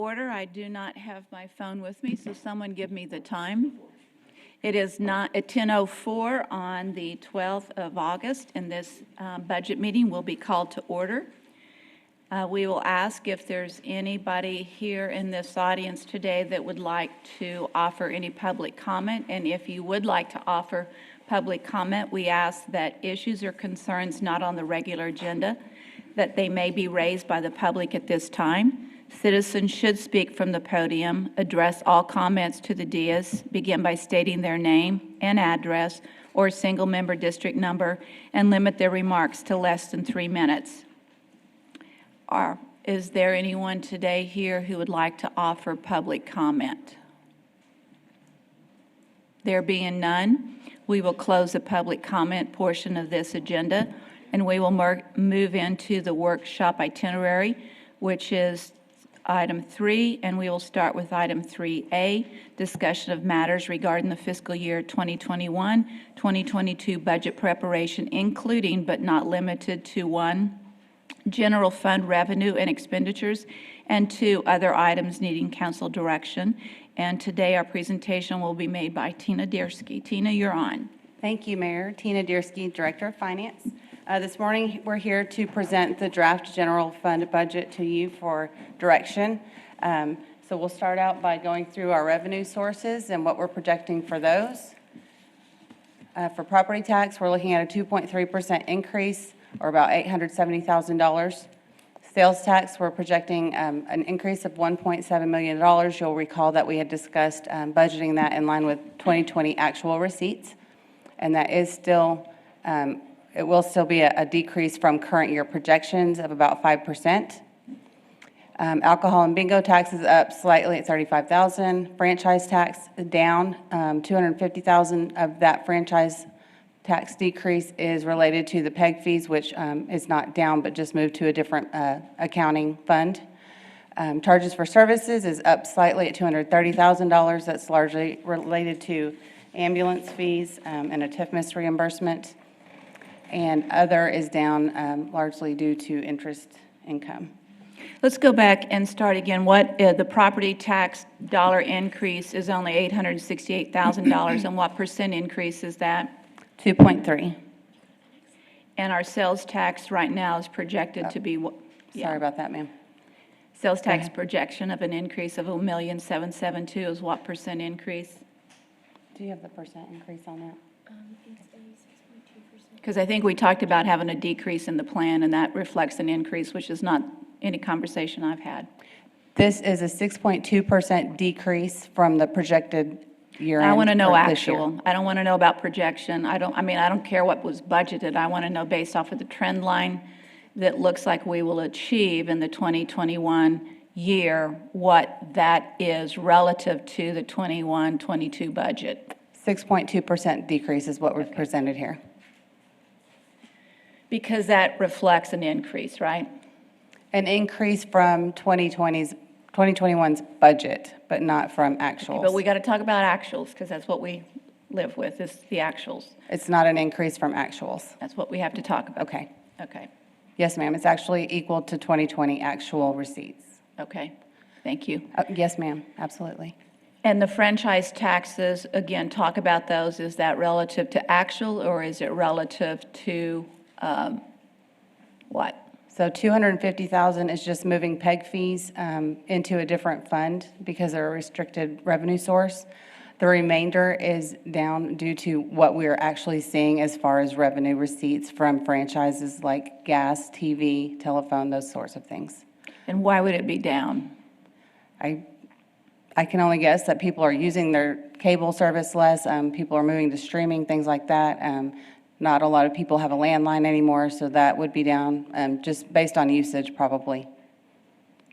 Order. I do not have my phone with me, so someone give me the time. It is not at 10:04 on the 12th of August, and this budget meeting will be called to order. We will ask if there's anybody here in this audience today that would like to offer any public comment, and if you would like to offer public comment, we ask that issues or concerns not on the regular agenda, that they may be raised by the public at this time. Citizens should speak from the podium, address all comments to the dais, begin by stating their name and address or single-member district number, and limit their remarks to less than 3 minutes. Is there anyone today here who would like to offer public comment? There being none, we will close the public comment portion of this agenda, and we will move into the workshop itinerary, which is Item 3, and we will start with Item 3A, discussion of matters regarding the fiscal year 2021-2022 budget preparation, including but not limited to 1, general fund revenue and expenditures, and 2, other items needing council direction. And today our presentation will be made by Tina Diersky. Tina, you're on. Thank you, Mayor. Tina Diersky, Director of Finance. This morning, we're here to present the draft general fund budget to you for direction. So we'll start out by going through our revenue sources and what we're projecting for those. For property tax, we're looking at a 2.3% increase, or about $870,000. Sales tax, we're projecting an increase of $1.7 million. You'll recall that we had discussed budgeting that in line with 2020 actual receipts, and that is still it will still be a decrease from current year projections of about 5%. Alcohol and bingo tax is up slightly at $35,000. Franchise tax down $250,000. Of that franchise tax decrease is related to the PEG fees, which is not down but just moved to a different accounting fund. Charges for services is up slightly at $230,000. That's largely related to ambulance fees and a TIF miss reimbursement. And other is down largely due to interest income. Let's go back and start again. What the property tax dollar increase is only $868,000, and what percent increase is that? 2.3. And our sales tax right now is projected to be what? Sorry about that, ma'am. Sales tax projection of an increase of $1,772,000 is what percent increase? Do you have the percent increase on that? Because I think we talked about having a decrease in the plan, and that reflects an increase, which is not any conversation I've had. This is a 6.2% decrease from the projected year-end. I want to know actual. I don't want to know about projection. I don't care what was budgeted. I want to know based off of the trend line that looks like we will achieve in the 2021 year, what that is relative to the 21-22 budget. 6.2% decrease is what we've presented here. Because that reflects an increase, right? An increase from 2021's budget, but not from actuals. Okay, but we got to talk about actuals, because that's what we live with, is the actuals. It's not an increase from actuals. That's what we have to talk about. Okay. Okay. Yes, ma'am. It's actually equal to 2020 actual receipts. Okay. Thank you. Yes, ma'am. Absolutely. And the franchise taxes, again, talk about those. Is that relative to actual, or is it relative to what? So $250,000 is just moving PEG fees into a different fund because they're a restricted revenue source. The remainder is down due to what we're actually seeing as far as revenue receipts from franchises like gas, TV, telephone, those sorts of things. And why would it be down? I can only guess that people are using their cable service less. People are moving to streaming, things like that. Not a lot of people have a landline anymore, so that would be down just based on usage probably.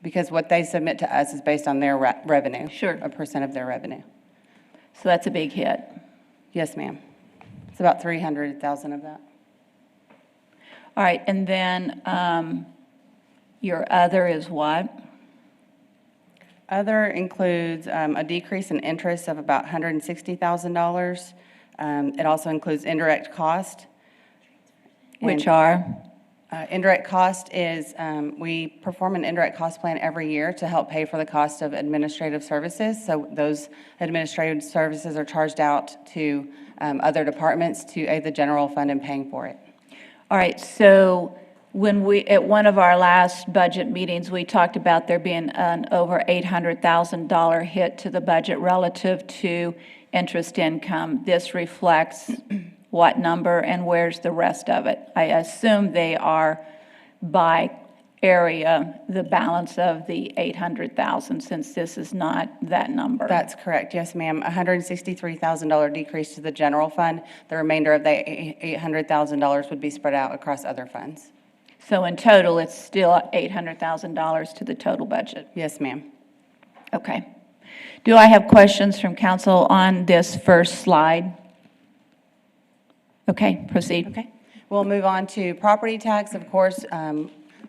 Because what they submit to us is based on their revenue. Sure. A percent of their revenue. So that's a big hit. Yes, ma'am. It's about $300,000 of that. All right, and then your other is what? Other includes a decrease in interest of about $160,000. It also includes indirect cost. Which are? Indirect cost is, we perform an indirect cost plan every year to help pay for the cost of administrative services. So those administrative services are charged out to other departments to aid the general fund in paying for it. All right, so when at one of our last budget meetings, we talked about there being an over $800,000 hit to the budget relative to interest income. This reflects what number and where's the rest of it? I assume they are by area, the balance of the 800,000, since this is not that number. That's correct, yes, ma'am. $163,000 decrease to the general fund. The remainder of the $800,000 would be spread out across other funds. So in total, it's still $800,000 to the total budget. Yes, ma'am. Okay. Do I have questions from council on this first slide? Okay, proceed. Okay. We'll move on to property tax. Of course,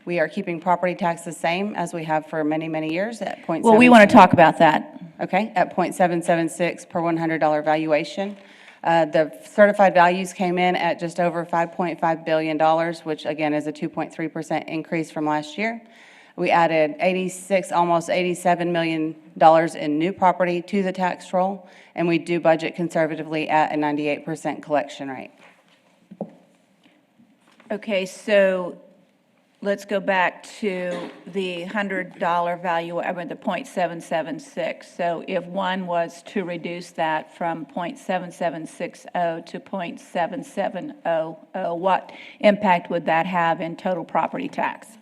we are keeping property tax the same as we have for many, many years at 0.7. Well, we want to talk about that. Okay, at 0.776 per $100 valuation. The certified values came in at just over $5.5 billion, which again is a 2.3% increase from last year. We added almost $87 million in new property to the tax roll, and we do budget conservatively at a 98% collection rate. Okay, so let's go back to the $100 value, I mean, the .776. So if one was to reduce that from .7760 to .7700, what impact would that have in total property tax?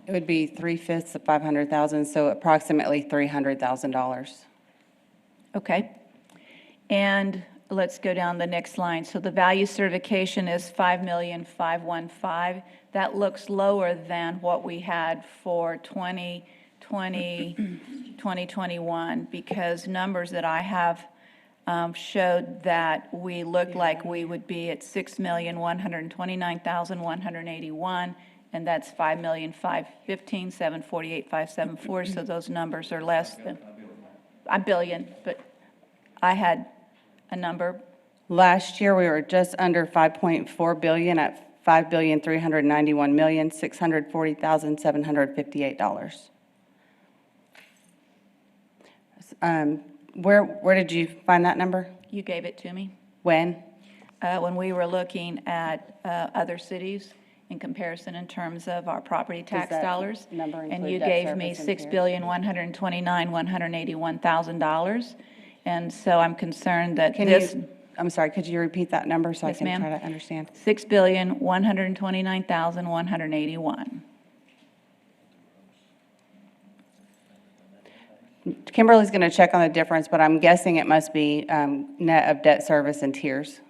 It would be 3/5 of $500,000, so approximately $300,000. Okay. And let's go down the next line. So the value certification is $5,515,000. That looks lower than what we had for 2021, because numbers that I have showed that we looked like we would be at $6,129,181, and that's $5,515,748,574. So those numbers are less than a billion, but I had a number. Last year, we were just under $5.4 billion at $5,391,640,758. Where did you find that number? You gave it to me When? when we were looking at other cities in comparison in terms of our property tax that dollars. number And include you debt gave me service and tiers? $6,129,181,000. And so I'm concerned that Can this. you, I'm sorry, could you repeat that number so I Yes, can ma'am. try to understand? $6,129,181. Kimberly's going to check on the difference, but I'm guessing it must be net of debt service and tiers.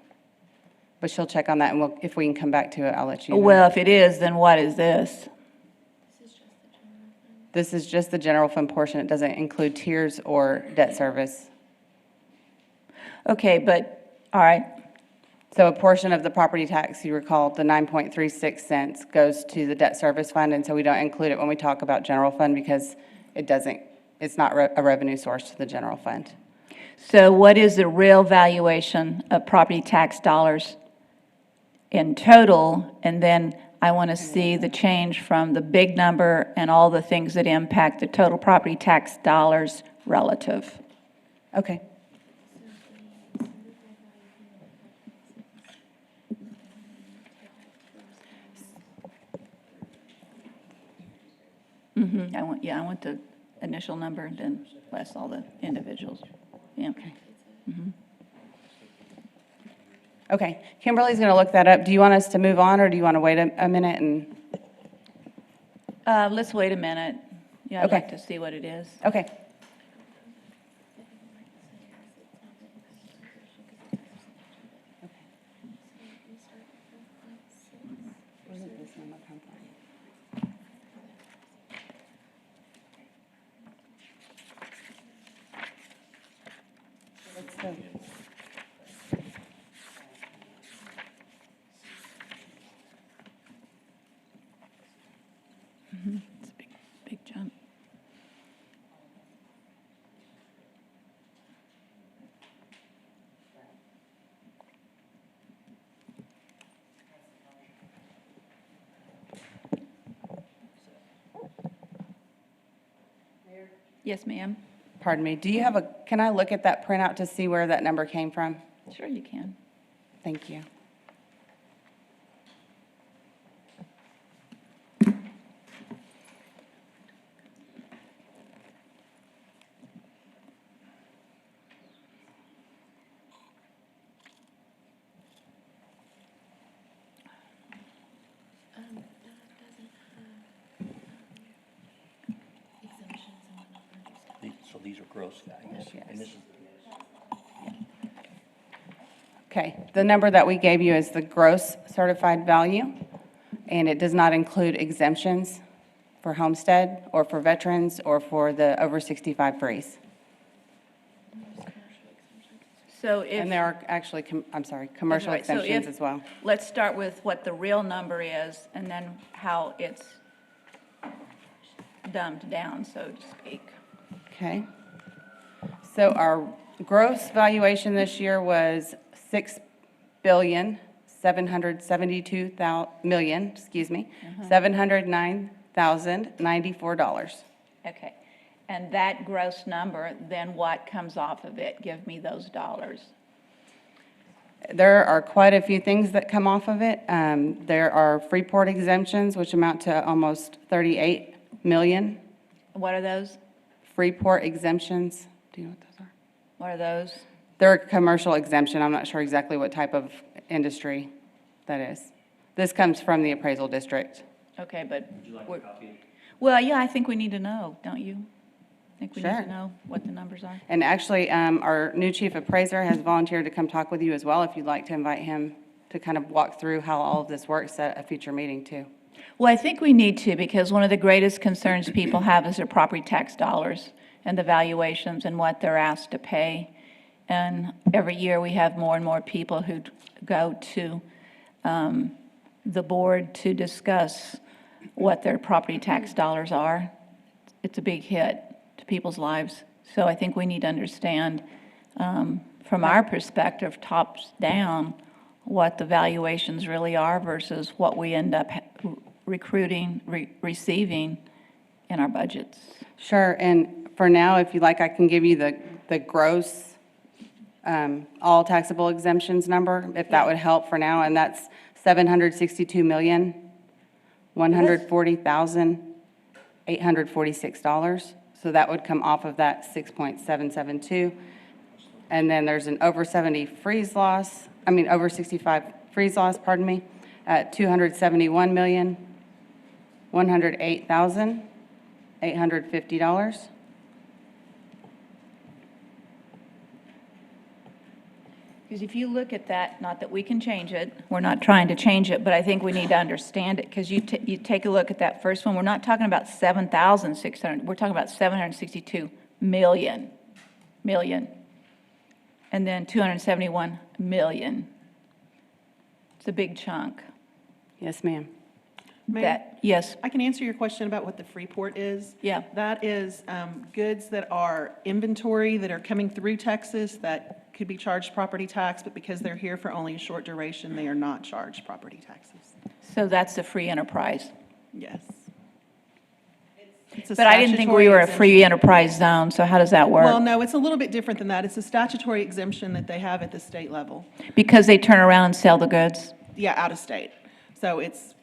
But she'll check on that, and if we can come back to it, I'll let you know. Well, if it is, then what is this? This is just the general fund portion. It doesn't include tiers or debt service. Okay, but, all right, So a portion of the property tax, you recall, the 9.36 cents goes to the debt service fund, and so we don't include it when we talk about general fund because it's not a revenue source to the general fund. so what is the real valuation of property tax dollars in total? And then I want to see the change from the big number and all the things that impact the total property tax dollars relative. Okay. I want the initial number and then less all the individuals. Yeah. Okay. Kimberly's going to look that up. Do you want us to move on, or do you want to wait a minute and? Let's wait a minute. Yeah, I'd Okay. like to see what it is. Okay. It's a big jump. Yes, ma'am. Pardon me, do you have can I look at that printout to see where that number came from? Sure you can. Thank you. So these are gross values. Yes. And this is, Okay, the number that we gave you is the gross certified value, and it does not include exemptions for homestead or for veterans or for the over 65 freeze. So if. And there are actually, commercial Right, so exemptions if- as well. Let's start with what the real number is and then how it's dumbed down, so to speak. Okay. So our gross valuation this year was $6,792,709,094. Okay. And that gross number, then what comes off of it? Give me those dollars. There are quite a few things that come off of it. There are Freeport exemptions, which amount to almost 38 million. What are those? Freeport exemptions, do you know what those are? What are those? They're a commercial exemption. I'm not sure exactly what type of industry that is. This comes from the appraisal district. Okay, but. would you like we're- a copy? Well, yeah, I think we need to know, don't you? I think we need Sure. to know what the numbers are. And actually, our new chief appraiser has volunteered to come talk with you as well, if you'd like to invite him to kind of walk through how all of this works at a future meeting too. Well, I think we need to, because one of the greatest concerns people have is their property tax dollars and the valuations and what they're asked to pay. And every year, we have more and more people who go to the board to discuss what their property tax dollars are. It's a big hit to people's lives. So I think we need to understand, from our perspective, tops down, what the valuations really are versus what we end up receiving in our budgets. Sure, and for now, if you'd like, I can give you the gross, all taxable exemptions number, if that would help for now, and that's $762,140,846. So that would come off of that 6.772. And then there's an over 65 freeze loss, pardon me, at $271,108,850. Because if you look at that, not that we can change it, we're not trying to change it, but I think we need to understand it, because you take a look at that first one, we're not talking about 7,600, we're talking about 762 million. And then 271 million. It's a big chunk. Yes, ma'am. Mayor, Yes, I can answer your question about what the Freeport is. Yeah. That is goods that are inventory that are coming through Texas that could be charged property tax, but because they're here for only a short duration, they are not charged property taxes. so that's the free enterprise. Yes. It's a But I didn't think we statutory were a free exemption. enterprise zone, so how does that work? Well, no, it's a little bit different than that. It's a statutory exemption that they have at the state level. Because they turn around and sell the goods? Yeah, out of state. So it's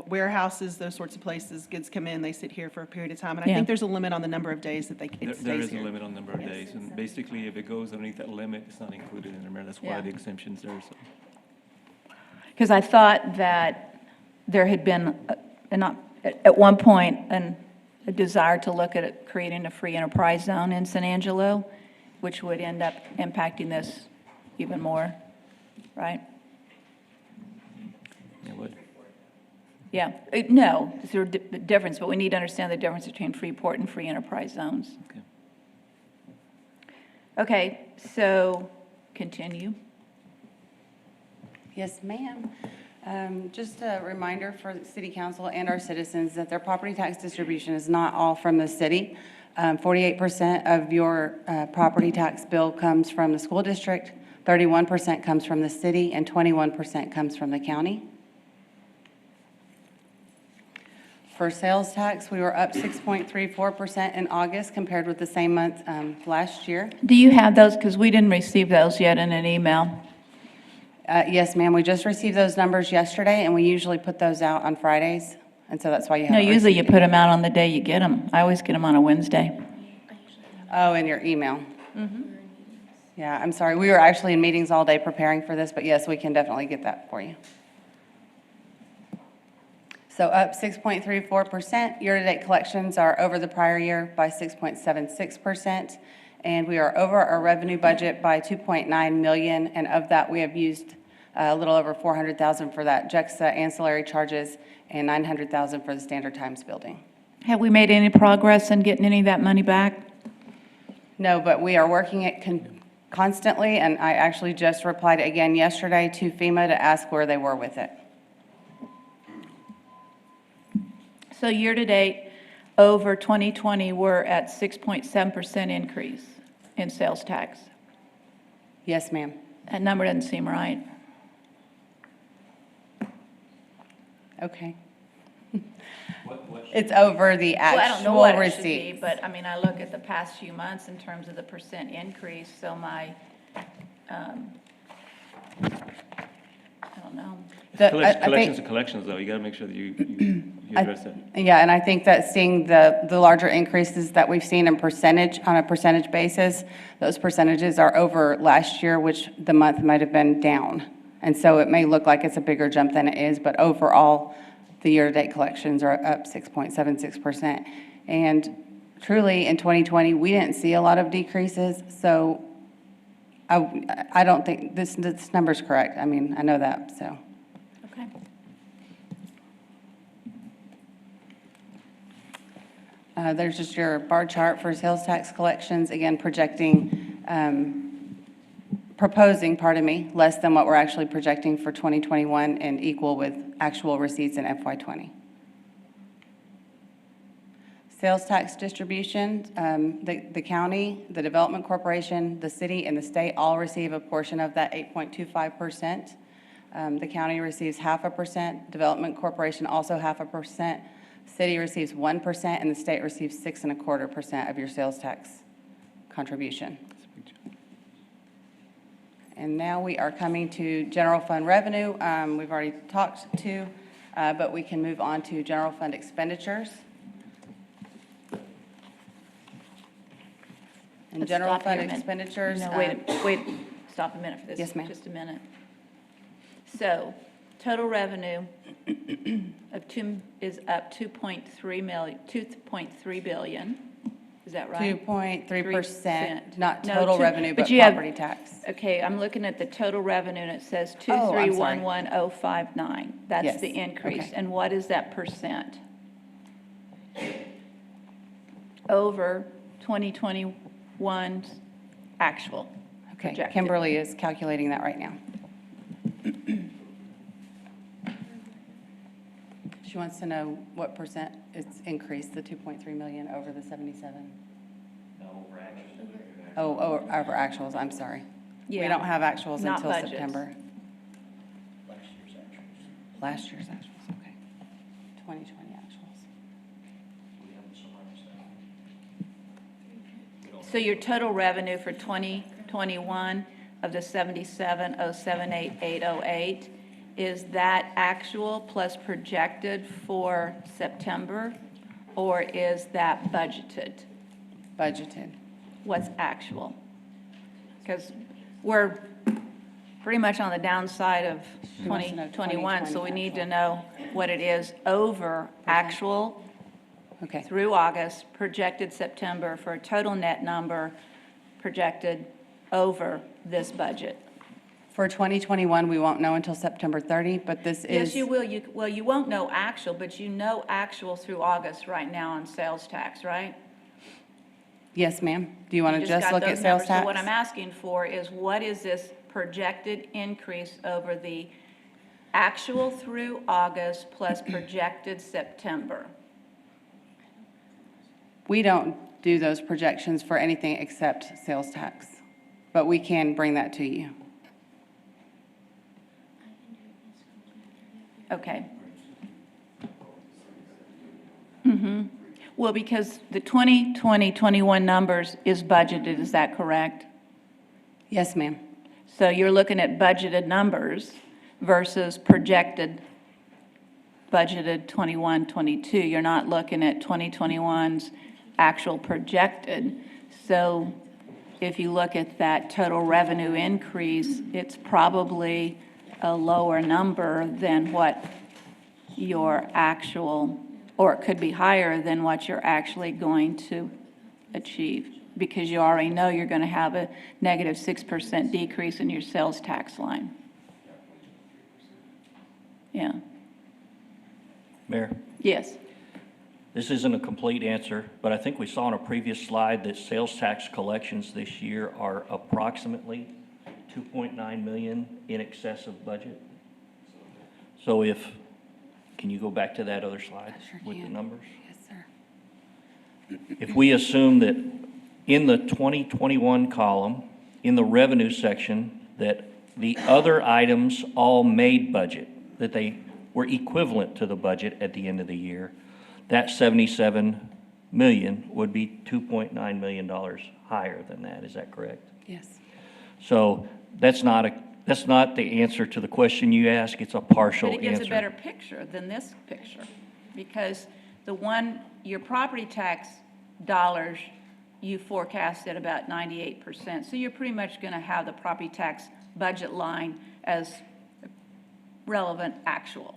warehouses, those sorts of places, goods come in, they sit here for a period of time. And I Yeah. think there's a limit on the number of days that it There stays is a here. limit on number of days, and basically, if it goes underneath that limit, it's not included in there. That's Yeah. why the exemption's there, so. Because I thought that there had been, at one point, a desire to look at creating a free enterprise zone in San Angelo, which would end up impacting this even more, right? Yeah, what? Yeah, no, there's a difference, but we need to understand the difference between Freeport and free enterprise zones. Okay. Okay, so continue. Yes, ma'am. Just a reminder for the city council and our citizens that their property tax distribution is not all from the city. 48% of your property tax bill comes from the school district, 31% comes from the city, and 21% comes from the county. For sales tax, we were up 6.34% in August compared with the same month last year. Do you have those? Because we didn't receive those yet in an email. Yes, ma'am, we just received those numbers yesterday, and we usually put those out on Fridays, and so that's why you No, haven't usually you received put them out on the day you get them. I always get them on a Wednesday. Oh, in your email? Yeah, I'm sorry. We were actually in meetings all day preparing for this, but yes, we can definitely get that for you. So up 6.34%. Year-to-date collections are over the prior year by 6.76%. And we are over our revenue budget by 2.9 million. And of that, we have used a little over 400,000 for that JEXA ancillary charges and 900,000 for the Standard Times building. Have we made any progress in getting any of that money back? No, but we are working it constantly, and I actually just replied again yesterday to FEMA to ask where they were with it. So year-to-date, over 2020, we're at 6.7% increase in sales tax. Yes, ma'am. That number doesn't seem right. Okay. It's over the Well, I don't know actual what it should be, receipts. but I mean, I look at the past few months in terms of the percent increase, so my, I don't know. Collections are collections, though. You got to make sure that you address it. Yeah, and I think that seeing the larger increases that we've seen in percentage, on a percentage basis, those percentages are over last year, which the month might have been down. And so it may look like it's a bigger jump than it is, but overall, the year-to-date collections are up 6.76%. And truly, in 2020, we didn't see a lot of decreases, so I don't think this number's correct. I mean, I know that, so. Okay. There's just your bar chart for sales tax collections, again, proposing, less than what we're actually projecting for 2021 and equal with actual receipts in FY20. Sales tax distribution, the county, the development corporation, the city, and the state all receive a portion of that 8.25%. The county receives 0.5%, development corporation also 0.5%, city receives 1%, and the state receives 6.25% of your sales tax contribution. And now we are coming to general fund revenue. We've already talked to, but we can move on to general fund expenditures. And Let's general stop fund here a minute. expenditures. No, wait, stop a minute for this. Yes, ma'am. Just a minute. So, total revenue is up 2.3 billion. Is that right? 2.3%, not No, total revenue, but you have- property tax. Okay, I'm looking at the total revenue, and it says Oh, I'm sorry. 2311059. That's Yes, the increase. okay. And what is that percent? Over 2021's actual. Okay, projected. Kimberly is calculating that right now. She wants to know what percent it's increased, the 2.3 million over the 77. Oh, over actuals, I'm sorry. We Yeah. don't have actuals Not until budgets. September. Last year's actuals, okay. 2020 actuals. So your total revenue for 2021 of the 77,078,808, is that actual plus projected for September, or is that budgeted? Budgeted. What's actual? Because we're pretty much on the downside of She wants to know 2021, so we 2020 need to actual. know what it is over actual Okay, through August, projected September, for a total net number projected over this budget. for 2021, we won't know until September 30, but this is. Yes, you will. Well, you won't know actual, but you know actual through August right now on sales tax, right? Yes, ma'am. Do you want You to just just got look at those sales numbers. tax? So what I'm asking for is, what is this projected increase over the actual through August plus projected September? We don't do those projections for anything except sales tax, but we can bring that to you. Okay. Well, because the 2020-21 numbers is budgeted, is that correct? Yes, ma'am. So you're looking at budgeted numbers versus projected budgeted 21-22. You're not looking at 2021's actual projected. So if you look at that total revenue increase, it's probably a lower number than what your actual, or it could be higher than what you're actually going to achieve, because you already know you're going to have a negative 6% decrease in your sales tax line. Yeah. Mayor, Yes. this isn't a complete answer, but I think we saw on a previous slide that sales tax collections this year are approximately 2.9 million in excess of budget. So can you go back to that other slide Sure with the can. numbers? Yes, sir. If we assume that in the 2021 column, in the revenue section, that the other items all made budget, that they were equivalent to the budget at the end of the year, that 77 million would be $2.9 million higher than that. Is that correct? Yes. So that's not the answer to the question you asked. It's a partial But it gives answer. a better picture than this picture, because your property tax dollars, you forecasted about 98%. So you're pretty much going to have the property tax budget line as relevant actual.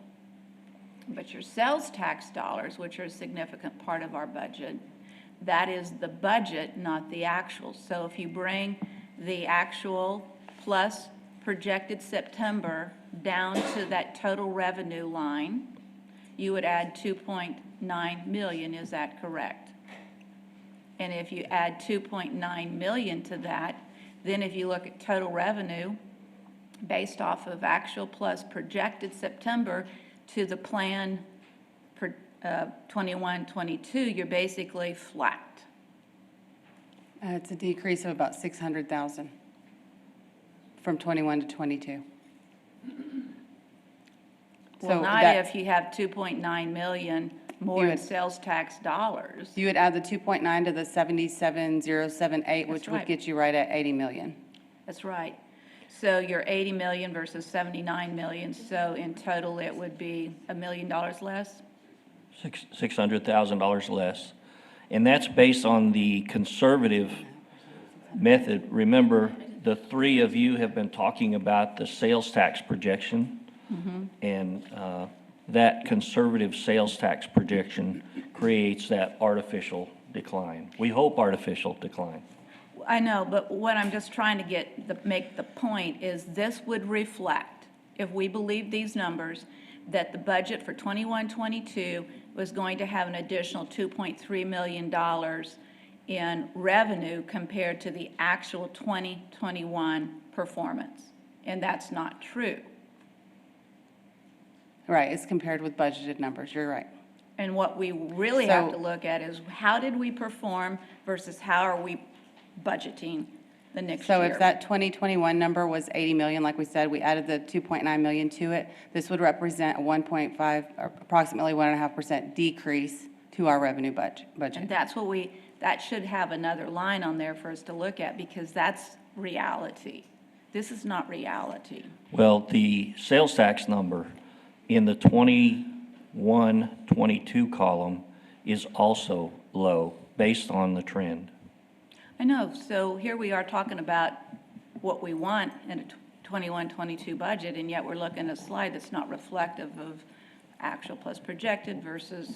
But your sales tax dollars, which are a significant part of our budget, that is the budget, not the actual. So if you bring the actual plus projected September down to that total revenue line, you would add 2.9 million, is that correct? And if you add 2.9 million to that, then if you look at total revenue based off of actual plus projected September to the plan for 21-22, you're basically flat. It's a decrease of about 600,000 from 21 to 22. Well, So not that- if you have 2.9 million more in would- sales tax dollars. You would add the 2.9 to the 77,078, which would right. get you right at 80 million. That's right. So you're 80 million versus 79 million, so in total it would be $1 million less? $600,000 less. And that's based on the conservative method. Remember, the three of you have been talking about the sales tax projection. And that conservative sales tax projection creates that artificial decline. We hope artificial decline. I know, but what I'm just trying to make the point is this would reflect, if we believe these numbers, that the budget for 21-22 was going to have an additional $2.3 million in revenue compared to the actual 2021 performance. And that's not true. Right, it's compared with budgeted numbers, you're right. And what we really have So- to look at is how did we perform versus how are we budgeting the next year? So if that 2021 number was 80 million, like we said, we added the 2.9 million to it, this would represent a 1.5, or approximately 1.5% decrease to our revenue And budget. that's that should have another line on there for us to look at, because that's reality. This is not reality. Well, the sales tax number in the 21-22 column is also low based on the trend. I know, so here we are talking about what we want in a 21-22 budget, and yet we're looking at a slide that's not reflective of actual plus projected versus,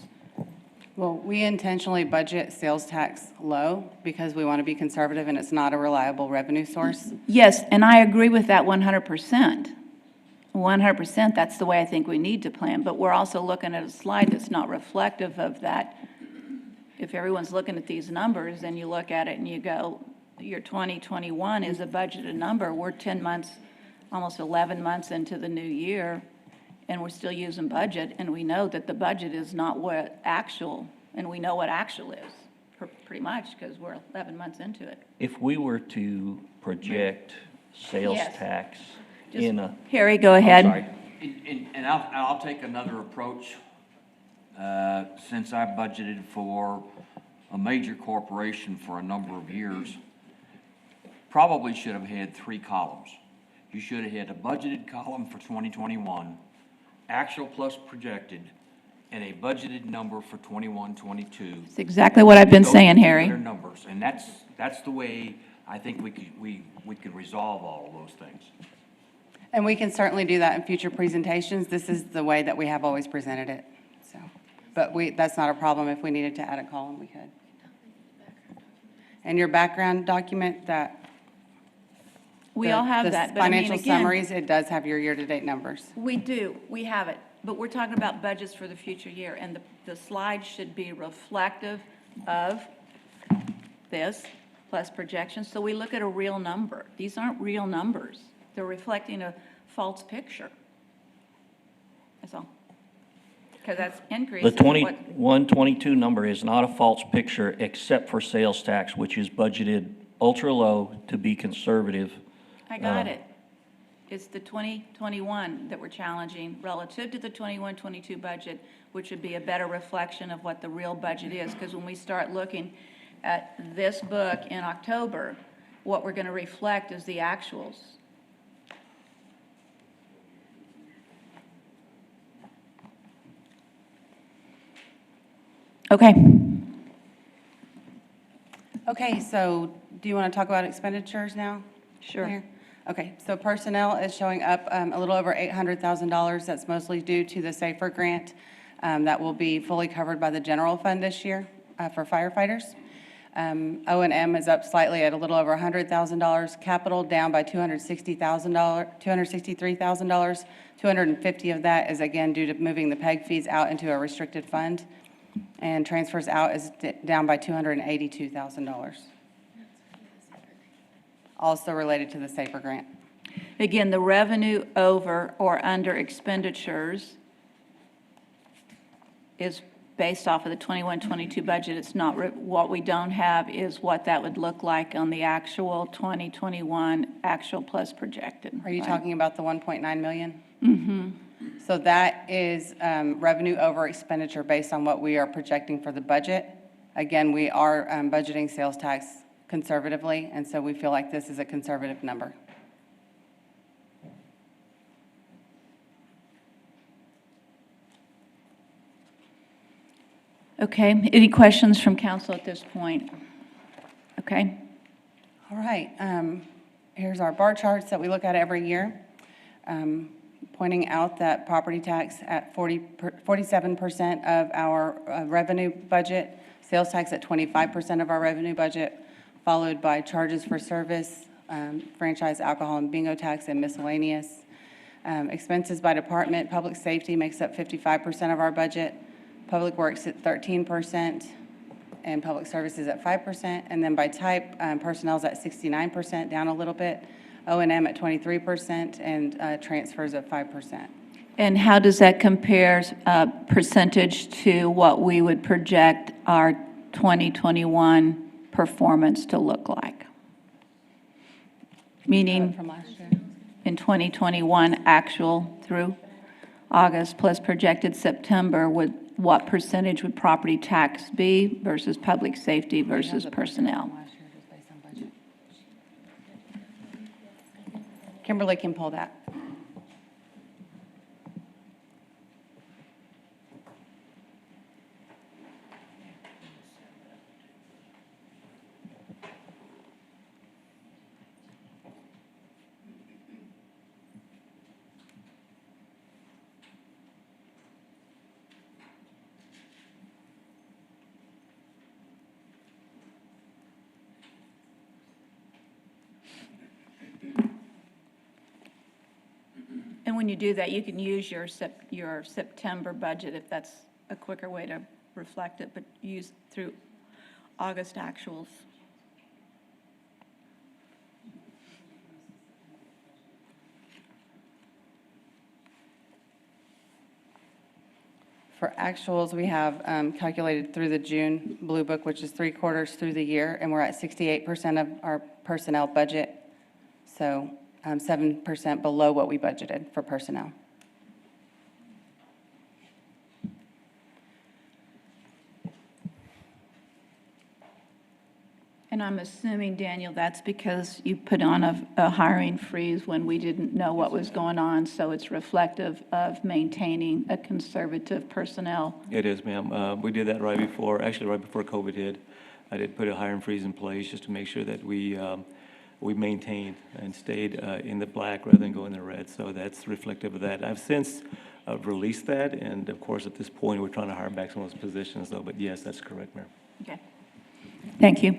Well, we intentionally budget sales tax low because we want to be conservative and it's not a reliable revenue source. yes, and I agree with that 100%. 100%, that's the way I think we need to plan, but we're also looking at a slide that's not reflective of that. If everyone's looking at these numbers, and you look at it and you go, your 2021 is a budgeted number, we're 10 months, almost 11 months into the new year, and we're still using budget, and we know that the budget is not what actual, and we know what actual is, pretty much, because we're 11 months into it. If we were to project sales Yes. tax Just- in a, Harry, go I'm ahead. sorry, And I'll take another approach. since I budgeted for a major corporation for a number of years, probably should have had 3 columns. You should have had a budgeted column for 2021, actual plus projected, and a budgeted number for 21, 22. It's exactly what I've been Those saying, particular Harry. numbers, and that's the way I think we could resolve all of those things. And we can certainly do that in future presentations. This is the way that we have always presented it, so. But that's not a problem. If we needed to add a column, we could. And your background document, We all have that, but I mean, Financial again, summaries, it does have your year-to-date numbers. we do, we have it, but we're talking about budgets for the future year, and the slide should be reflective of this, plus projections, so we look at a real number. These aren't real numbers. They're reflecting a false picture. That's all. Because that's increase. The 21-22 number is not a false picture except for sales tax, which is budgeted ultra-low to be conservative. I got it. It's the 2021 that we're challenging relative to the 21-22 budget, which would be a better reflection of what the real budget is. Because when we start looking at this book in October, what we're going to reflect is the actuals. Okay. Okay, so do you want to talk about expenditures now? Sure. Mayor? Okay, so personnel is showing up a little over $800,000. That's mostly due to the SAFER grant that will be fully covered by the general fund this year for firefighters. O&M is up slightly at a little over $100,000. Capital down by $263,000. 250 of that is again due to moving the PEG fees out into a restricted fund. And transfers out is down by $282,000. Also related to the SAFER grant. Again, the revenue over or under expenditures is based off of the 21-22 budget. It's not, what we don't have is what that would look like on the actual 2021 actual plus projected. Are you right? talking about the 1.9 million? Mm-hmm. So that is revenue over expenditure based on what we are projecting for the budget. Again, we are budgeting sales tax conservatively, and so we feel like this is a conservative number. Okay, any questions from council at this point? Okay, All right, here's our bar charts that we look at every year, pointing out that property tax at 47% of our revenue budget, sales tax at 25% of our revenue budget, followed by charges for service, franchise, alcohol, and bingo tax, and miscellaneous. Expenses by department, public safety makes up 55% of our budget, public works at 13%, and public services at 5%. And then by type, personnel's at 69%, down a little bit, O&M at 23%, and transfers at 5%. and how does that compare percentage to what we would project our 2021 performance to look like? Meaning From last year. in 2021 actual through August plus projected September, what percentage would property tax be versus public safety versus personnel? Last year, just based on budget. Kimberly can pull that. And when you do that, you can use your September budget if that's a quicker way to reflect it, but use through August actuals. For actuals, we have calculated through the June Blue Book, which is 3 quarters through the year, and we're at 68% of our personnel budget, so 7% below what we budgeted for personnel. And I'm assuming, Daniel, that's because you put on a hiring freeze when we didn't know what was going on, so it's reflective of maintaining a conservative personnel. It is, ma'am. We did that right before COVID hit. I did put a hiring freeze in place just to make sure that we maintained and stayed in the black rather than go in the red. So that's reflective of that. I've since released that, and of course, at this point, we're trying to hire back some of those positions, though. But yes, that's correct, Mayor. Okay. Thank you.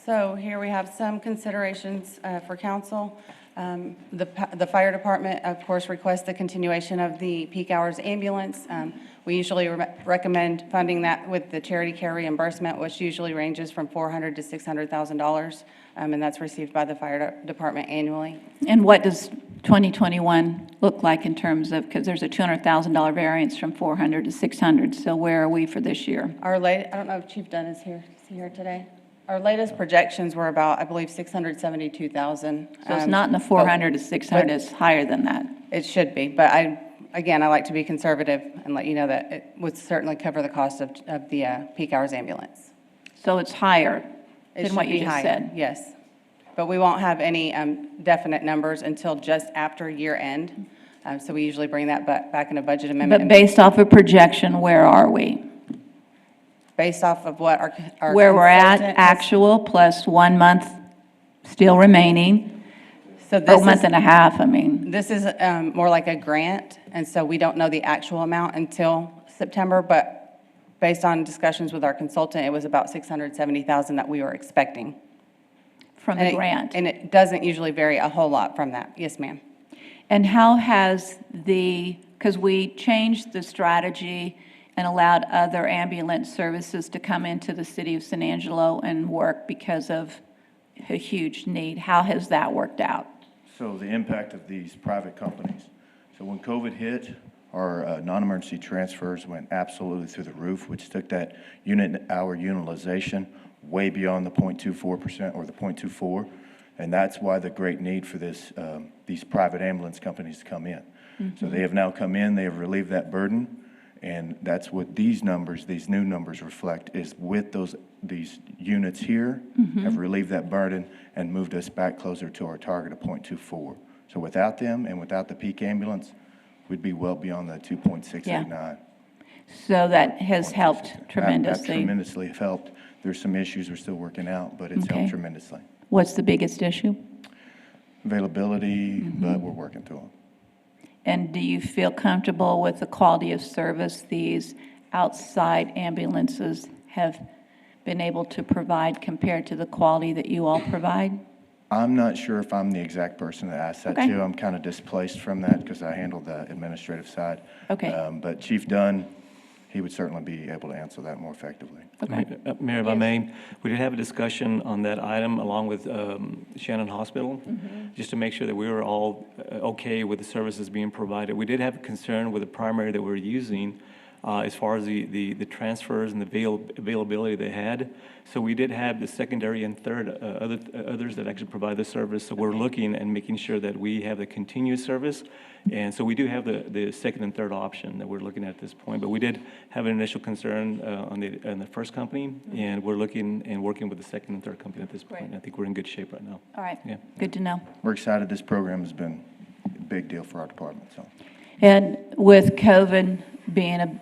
So here we have some considerations for council. The fire department, of course, requests the continuation of the peak hours ambulance. We usually recommend funding that with the charity care reimbursement, which usually ranges from $400,000 to $600,000, and that's received by the fire department annually. And what does 2021 look like in terms of, because there's a $200,000 variance from 400 to 600, so where are we for this year? I don't know if Chief Dunn is here. Is he here today? Our latest projections were about, I believe, 672,000. So it's not in the 400 to 600, it's higher than that. It should be, but again, I like to be conservative and let you know that it would certainly cover the cost of the peak hours ambulance. So it's higher It than should what be you just higher, said? yes. But we won't have any definite numbers until just after year end. So we usually bring that back in a budget amendment. But based off of projection, where are we? Based off of what our Where we're at, consultant has- actual plus 1 month still remaining, So or this a month is, and a half, I mean. this is more like a grant, and so we don't know the actual amount until September, but based on discussions with our consultant, it was about 670,000 that we were expecting. From And the it- grant. And it doesn't usually vary a whole lot from that. Yes, ma'am. And how has because we changed the strategy and allowed other ambulance services to come into the city of San Angelo and work because of a huge need. How has that worked out? So the impact of these private companies. So when COVID hit, our non-emergency transfers went absolutely through the roof, which took that unit hour utilization way beyond the 0.24% or the 0.24. And that's why the great need for these private ambulance companies to come in. So they have now come in, they have relieved that burden. And that's what these new numbers reflect, is with these units here have relieved that burden and moved us back closer to our target of 0.24. So without them and without the peak ambulance, we'd be well beyond the 2.689. So that has helped That tremendously. tremendously helped. There's some issues we're still working out, but it's Okay. helped tremendously. What's the biggest issue? Availability, but we're working through them. And do you feel comfortable with the quality of service these outside ambulances have been able to provide compared to the quality that you all provide? I'm not sure if I'm the exact person to ask that Okay. to. I'm kind of displaced from that because I handle the administrative side. Okay. But Chief Dunn, he would certainly be able to answer that more effectively. Okay. Mayor, if I may, we did have a discussion on that item along with Shannon Hospital, just to make sure that we were all okay with the services being provided. We did have a concern with the primary that we're using as far as the transfers and the availability they had. So we did have the secondary and third others that actually provide the service. So we're looking and making sure that we have the continuous service. And so we do have the second and third option that we're looking at this point. But we did have an initial concern on the first company, and we're looking and working with the second and third company at this point. Great. I think we're in good shape right now. All right, Yeah. good to know. We're excited. This program has been a big deal for our department, so. And with COVID being a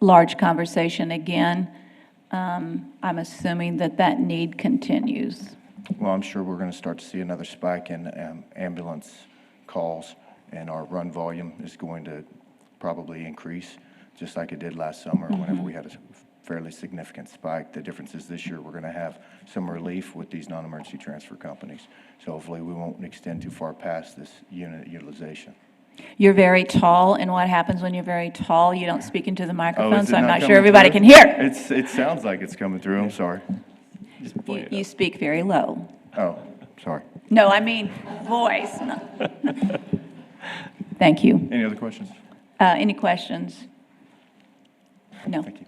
large conversation again, I'm assuming that need continues. Well, I'm sure we're going to start to see another spike in ambulance calls, and our run volume is going to probably increase, just like it did last summer whenever we had a fairly significant spike. The difference is this year we're going to have some relief with these non-emergency transfer companies. So hopefully we won't extend too far past this unit utilization. You're very tall, and what happens when you're very tall? You don't speak into the microphone, is it so I'm not not sure coming everybody through? can hear. It sounds like it's coming through. I'm sorry. Just point it You out. speak very low. Oh, sorry. No, I mean voice. Thank you. Any other questions? Any questions? No. Thank you.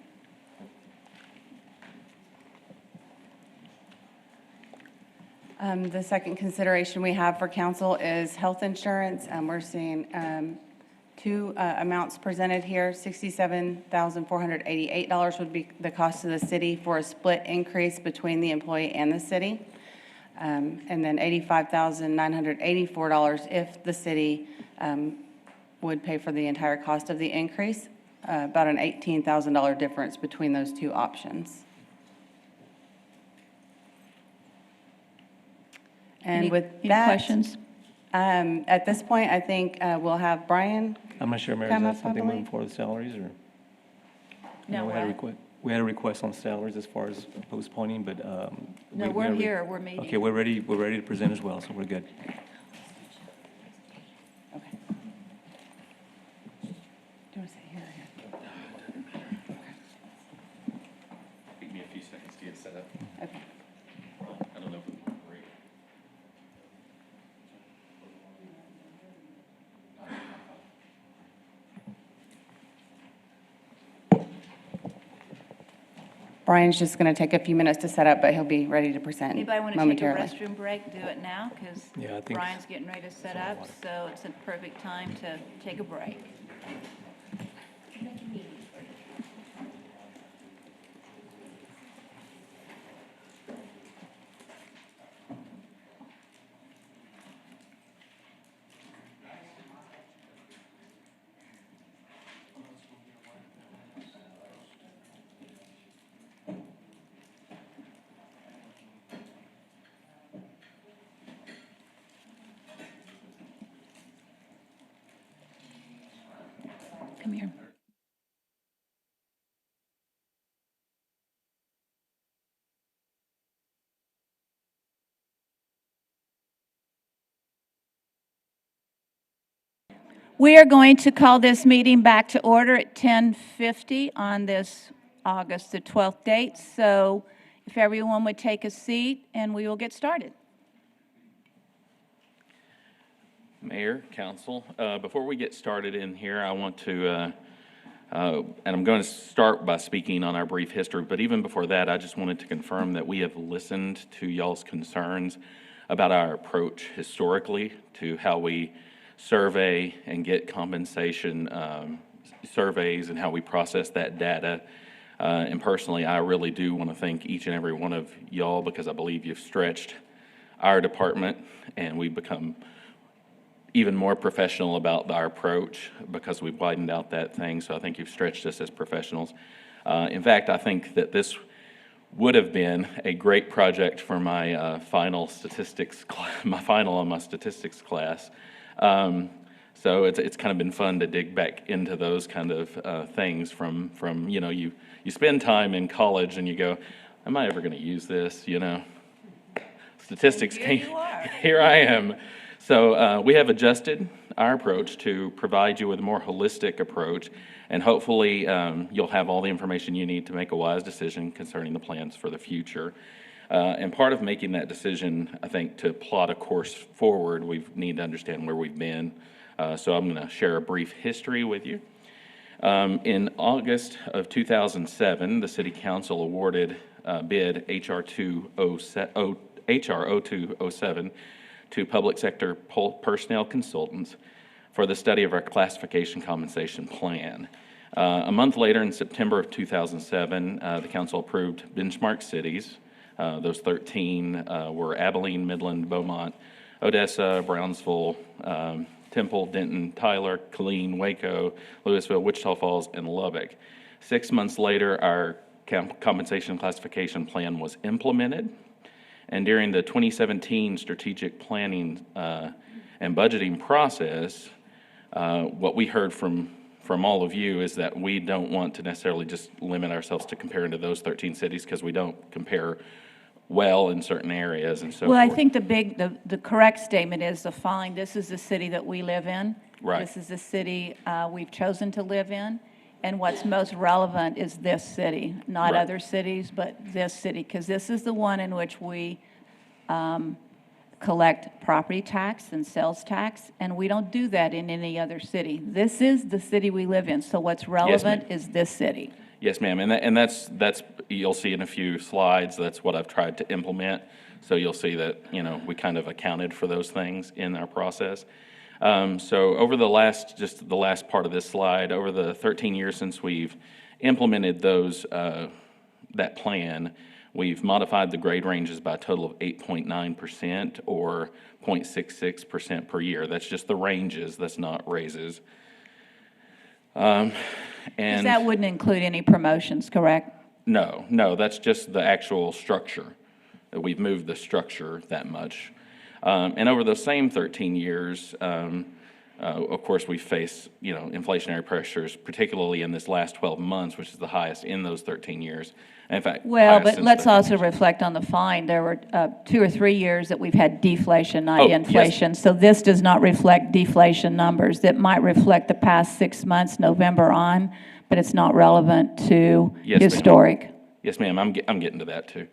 The second consideration we have for council is health insurance. We're seeing two amounts presented here. $67,488 would be the cost of the city for a split increase between the employee and the city. And then $85,984 if the city would pay for the entire cost of the increase, about an $18,000 difference between those two options. And with Any that, questions? at this point, I think we'll have Brian. I'm not sure, Mayor, is Come that up, I something moving believe. forward with salaries, or? No, We had a what? we had a request on salaries as far as postponing, but. No, we're here, we're meeting. Okay, we're ready to present as well, so we're good. Okay. Do you want to sit here or here? Take me a few seconds to get set up. Okay. I don't know if we can break. Brian's just going to take a few minutes to set up, but he'll be ready to present Anybody want to take a momentarily. restroom break, do it now, because Yeah, I think- Brian's getting ready to set up, so it's a perfect time to take a break. Come here. We are going to call this meeting back to order at 10:50 on this August the 12th date. So if everyone would take a seat, and we will get started. Mayor, council, before we get started in here, I want to, and I'm going to start by speaking on our brief history, but even before that, I just wanted to confirm that we have listened to y'all's concerns about our approach historically to how we survey and get compensation surveys and how we process that data. And personally, I really do want to thank each and every one of y'all because I believe you've stretched our department and we've become even more professional about our approach because we've widened out that thing. So I think you've stretched us as professionals. In fact, I think that this would have been a great project for my final statistics, my final on my statistics class. So it's kind of been fun to dig back into those kind of things from you know, you spend time in college and you go, am I ever going to use this, you know? Statistics Here came, you are. here I am. So we have adjusted our approach to provide you with a more holistic approach, and hopefully you'll have all the information you need to make a wise decision concerning the plans for the future. And part of making that decision, I think, to plot a course forward, we need to understand where we've been. So I'm going to share a brief history with you. In August of 2007, the City Council awarded bid HR 0207 to public sector personnel consultants for the study of our classification compensation plan. A month later, in September of 2007, the council approved benchmark cities. Those 13 were Abilene, Midland, Beaumont, Odessa, Brownsville, Temple, Denton, Tyler, Killeen, Waco, Louisville, Wichita Falls, and Lubbock. 6 months later, our compensation classification plan was implemented. And during the 2017 strategic planning and budgeting process, what we heard from all of you is that we don't want to necessarily just limit ourselves to comparing to those 13 cities because we don't compare well in certain areas and so Well, I forth. think the correct statement is the following: this is the city that we live in. Right. This is the city we've chosen to live in, and what's most relevant is this city, not Right. other cities, but this city, because this is the one in which we collect property tax and sales tax, and we don't do that in any other city. This is the city we live in, so what's relevant is this city. Yes, ma'am, and that's, you'll see in a few slides, that's what I've tried to implement. So you'll see that, you know, we kind of accounted for those things in our process. So over the last, just the last part of this slide, over the 13 years since we've implemented those, that plan, we've modified the grade ranges by a total of 8.9% or 0.66% per year. That's just the ranges, that's not raises. Because And that wouldn't include any promotions, correct? no, that's just the actual structure. We've moved the structure that much. And over those same 13 years, of course, we face, inflationary pressures, particularly in this last 12 months, which is the highest in those 13 years. And in fact, Well, highest but since let's 13 also years. reflect on the fine. There were 2 or 3 years that we've had deflation, Oh, not yes. inflation. So this does not reflect deflation numbers. That might reflect the past 6 months, November on, but it's not relevant to Yes, ma'am. historic. Yes, ma'am, I'm getting to that too.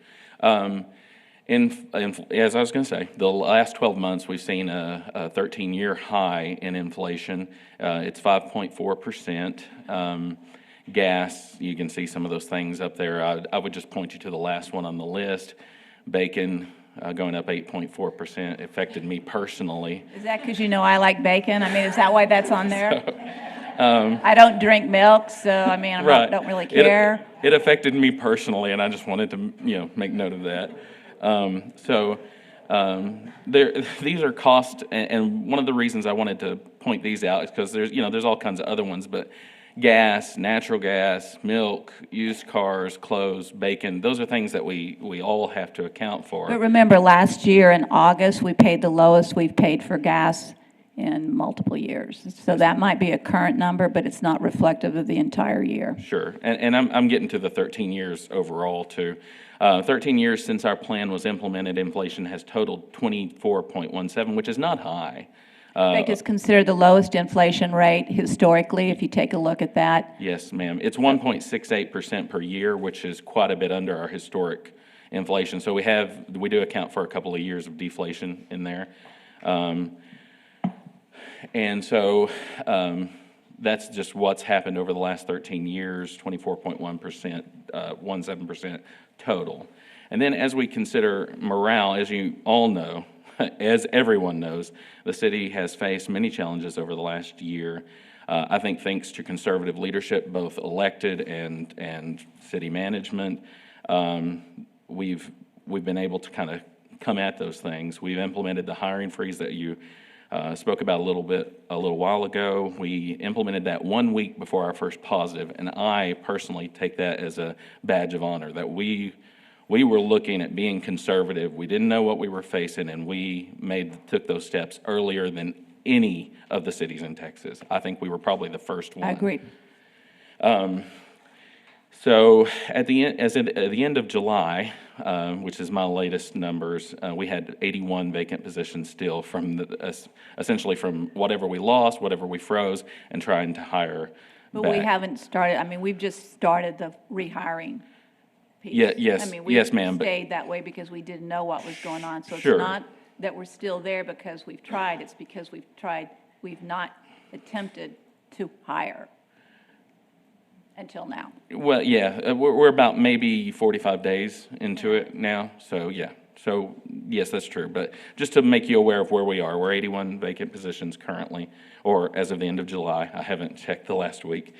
As I was going to say, the last 12 months, we've seen a 13-year high in inflation. It's 5.4%. Gas, you can see some of those things up there. I would just point you to the last one on the list. Bacon going up 8.4% affected me personally. Is that because I like bacon? I mean, is that why that's on there? I don't drink milk, so I mean, I don't really care. It affected me personally, and I just wanted to, make note of that. These are costs, and one of the reasons I wanted to point these out is because there's all kinds of other ones, but gas, natural gas, milk, used cars, clothes, bacon, those are things that we all have to account for. But remember, last year in August, we paid the lowest we've paid for gas in multiple years. So that might be a current number, but it's not reflective of the entire year. Sure, and I'm getting to the 13 years overall too. 13 years since our plan was implemented, inflation has totaled 24.17, which is not high. In fact, it's considered the lowest inflation rate historically, if you take a look at that. Yes, ma'am. It's 1.68% per year, which is quite a bit under our historic inflation. So we do account for a couple of years of deflation in there. And so that's just what's happened over the last 13 years, 24.1%, 17% total. And then as we consider morale, as you all know, as everyone knows, the city has faced many challenges over the last year. I think thanks to conservative leadership, both elected and city management, we've been able to kind of come at those things. We've implemented the hiring freeze that you spoke about a little while ago. We implemented that 1 week before our first positive, and I personally take that as a badge of honor, that we were looking at being conservative. We didn't know what we were facing, and we took those steps earlier than any of the cities in Texas. I think we were probably the first one. I agree. So at the end of July, which is my latest numbers, we had 81 vacant positions still from essentially from whatever we lost, whatever we froze, and trying to hire But back. we haven't started, I mean, we've just started the rehiring piece. Yes, I mean, yes, ma'am, we but- stayed that way because we didn't know what was going on. So it's Sure. not that we're still there because we've tried, it's because we've not attempted to hire until now. Well, yeah, we're about maybe 45 days into it now, so yeah. So, yes, that's true, but just to make you aware of where we are, we're 81 vacant positions currently, or as of the end of July. I haven't checked the last week.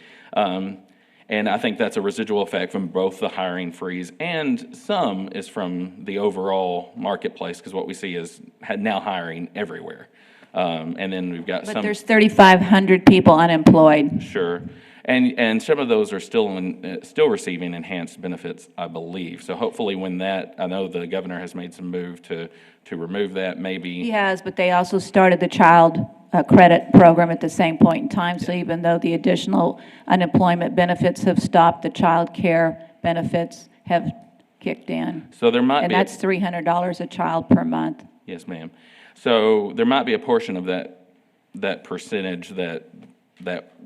And I think that's a residual effect from both the hiring freeze and some is from the overall marketplace, because what we see is now hiring everywhere. And then we've got some. But there's 3,500 people unemployed. Sure. And some of those are still receiving enhanced benefits, I believe. So hopefully I know the governor has made some move to remove that, maybe. He has, but they also started the child credit program at the same point in time. So even though the additional unemployment benefits have stopped, the child care benefits have kicked in. So there might And be. that's $300 a child per month. Yes, ma'am. So there might be a portion of that percentage that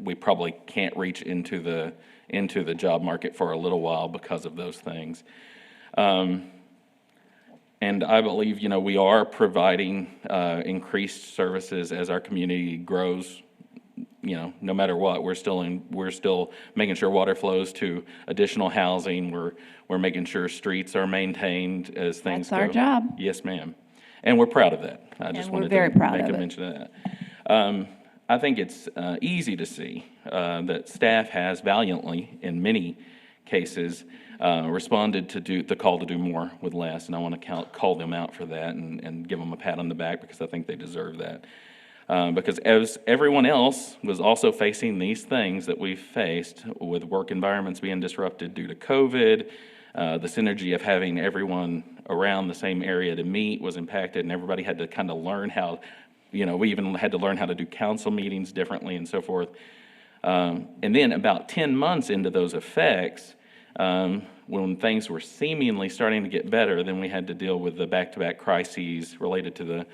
we probably can't reach into the job market for a little while because of those things. And I believe, we are providing increased services as our community grows. No matter what, we're still making sure water flows to additional housing. We're making sure streets are maintained as things go. That's our job. Yes, ma'am. And we're proud of that. I just we're wanted very to proud make of a it. mention of I think it's easy to see that staff has valiantly, in many cases, responded to the call to do more with less, and I want to call them out for that and give them a pat on the back because I think they deserve that. Because as everyone else was also facing these things that we've faced with work environments being disrupted due to COVID, the synergy of having everyone around the same area to meet was impacted, and everybody had to kind of learn how, we even had to learn how to do council meetings differently and so forth. And then about 10 months into those effects, when things were seemingly starting to get better, then we had to deal with the back-to-back crises related to the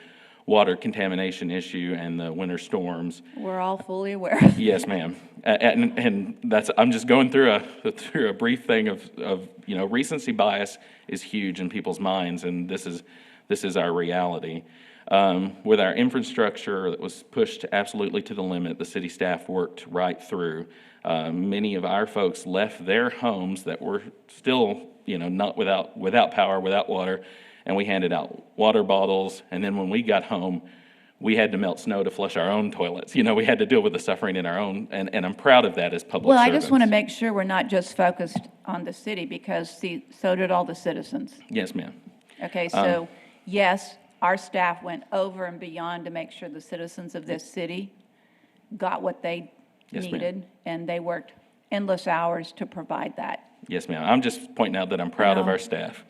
water contamination issue and the winter storms. We're all fully aware. Yes, ma'am. And that's, I'm just going through a brief thing of recency bias is huge in people's minds, and this is our reality. With our infrastructure that was pushed absolutely to the limit, the city staff worked right through. Many of our folks left their homes that were still, not without power, without water, and we handed out water bottles. And then when we got home, we had to melt snow to flush our own toilets. We had to deal with the suffering in our own, and I'm proud of that as public Well, I servants. just want to make sure we're not just focused on the city, because, see, so did all the citizens. Yes, ma'am. Okay, so, yes, our staff went over and beyond to make sure the citizens of this city got what they Yes, ma'am. needed, and they worked endless hours to provide that. Yes, ma'am. I'm just pointing out that I'm proud of No. our staff.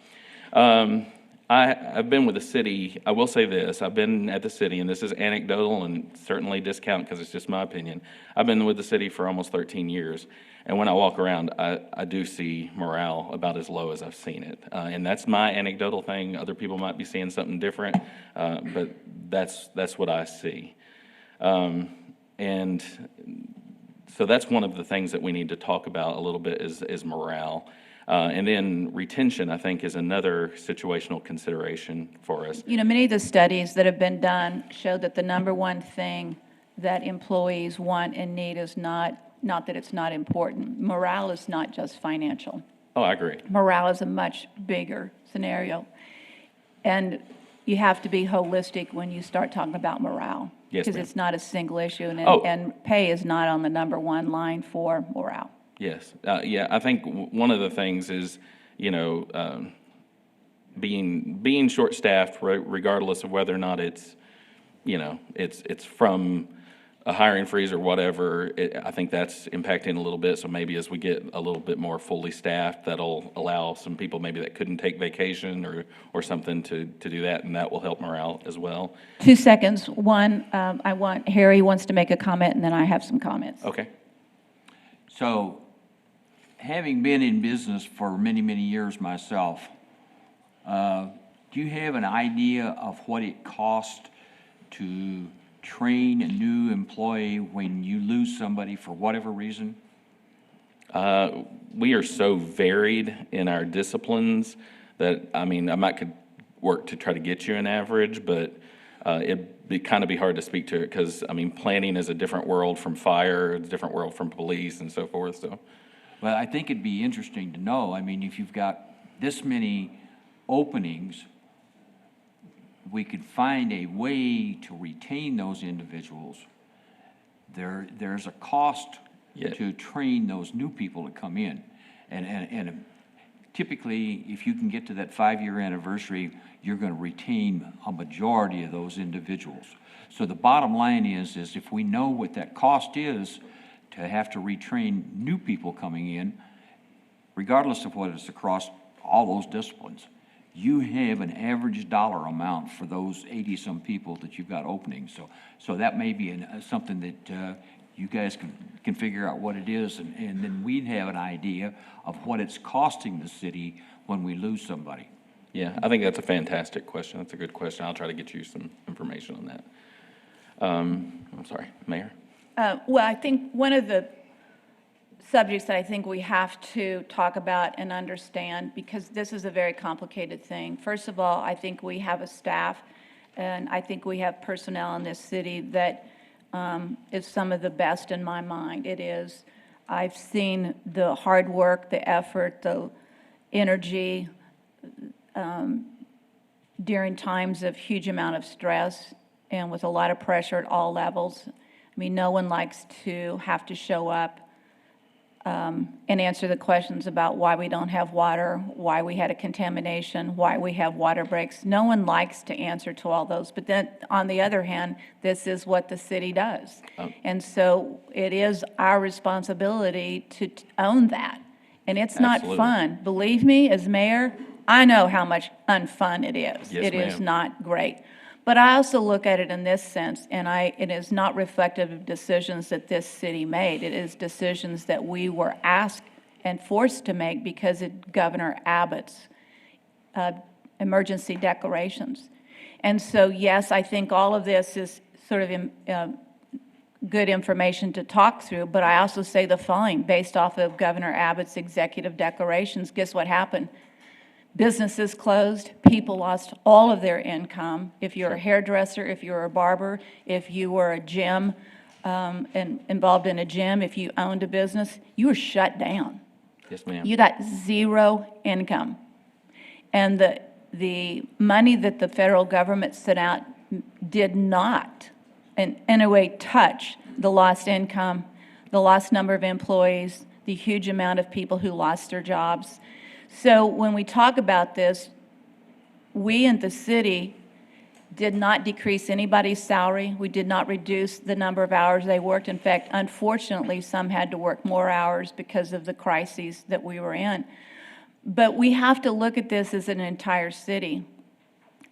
I've been with the city, I will say this, I've been at the city, and this is anecdotal and certainly discount because it's just my opinion. I've been with the city for almost 13 years, and when I walk around, I do see morale about as low as I've seen it. And that's my anecdotal thing. Other people might be seeing something different, but that's what I see. And so that's one of the things that we need to talk about a little bit is morale. And then retention, I think, is another situational consideration for us. Many of the studies that have been done show that the number one thing that employees want and need is not that it's not important. Morale is not just financial. Oh, I agree. Morale is a much bigger scenario. And you have to be holistic when you start talking about morale. Yes, Because ma'am. it's not a single issue, Oh. and pay is not on the number one line for morale. Yes, yeah, I think one of the things is, being short-staffed, regardless of whether or not it's, it's from a hiring freeze or whatever, I think that's impacting a little bit. So maybe as we get a little bit more fully staffed, that'll allow some people maybe that couldn't take vacation or something to do that, and that will help morale as well. 2 seconds. One, Harry wants to make a comment, and then I have some comments. Okay. So, having been in business for many, many years myself, do you have an idea of what it costs to train a new employee when you lose somebody for whatever reason? We are so varied in our disciplines that, I might could work to try to get you an average, but it'd be kind of hard to speak to it because, planning is a different world from fire, it's a different world from police and so forth, so. Well, I think it'd be interesting to know, if you've got this many openings, we could find a way to retain those individuals. There's a cost Yeah. to train those new people that come in. And typically, if you can get to that 5-year anniversary, you're gonna retain a majority of those individuals. So the bottom line is if we know what that cost is to have to retrain new people coming in, regardless of what it's across all those disciplines, you have an average dollar amount for those 80-some people that you've got opening. So that may be something that you guys can figure out what it is, and then we'd have an idea of what it's costing the city when we lose somebody. Yeah, I think that's a fantastic question. That's a good question. I'll try to get you some information on that. I'm sorry, Mayor? Well, I think one of the subjects that I think we have to talk about and understand, because this is a very complicated thing. First of all, I think we have a staff, and I think we have personnel in this city that is some of the best in my mind. It is. I've seen the hard work, the effort, the energy during times of huge amount of stress and with a lot of pressure at all levels. I mean, no one likes to have to show up and answer the questions about why we don't have water, why we had a contamination, why we have water breaks. No one likes to answer to all those. But then, on the other hand, this is what the city does. And so it is our responsibility to own that. And it's not Absolutely. fun. Believe me, as mayor, I know how much unfun it is. Yes, It is ma'am. not great. But I also look at it in this sense, and it is not reflective of decisions that this city made. It is decisions that we were asked and forced to make because of Governor Abbott's emergency declarations. And so, yes, I think all of this is sort of good information to talk through, but I also say the following, based off of Governor Abbott's executive declarations, guess what happened? Businesses closed, people lost all of their income. If you're a hairdresser, if you're a barber, if you were a gym, and involved in a gym, if you owned a business, you were shut down. Yes, ma'am. You got zero income. And the money that the federal government sent out did not in a way touch the lost income, the lost number of employees, the huge amount of people who lost their jobs. So when we talk about this, we in the city did not decrease anybody's salary. We did not reduce the number of hours they worked. In fact, unfortunately, some had to work more hours because of the crises that we were in. But we have to look at this as an entire city.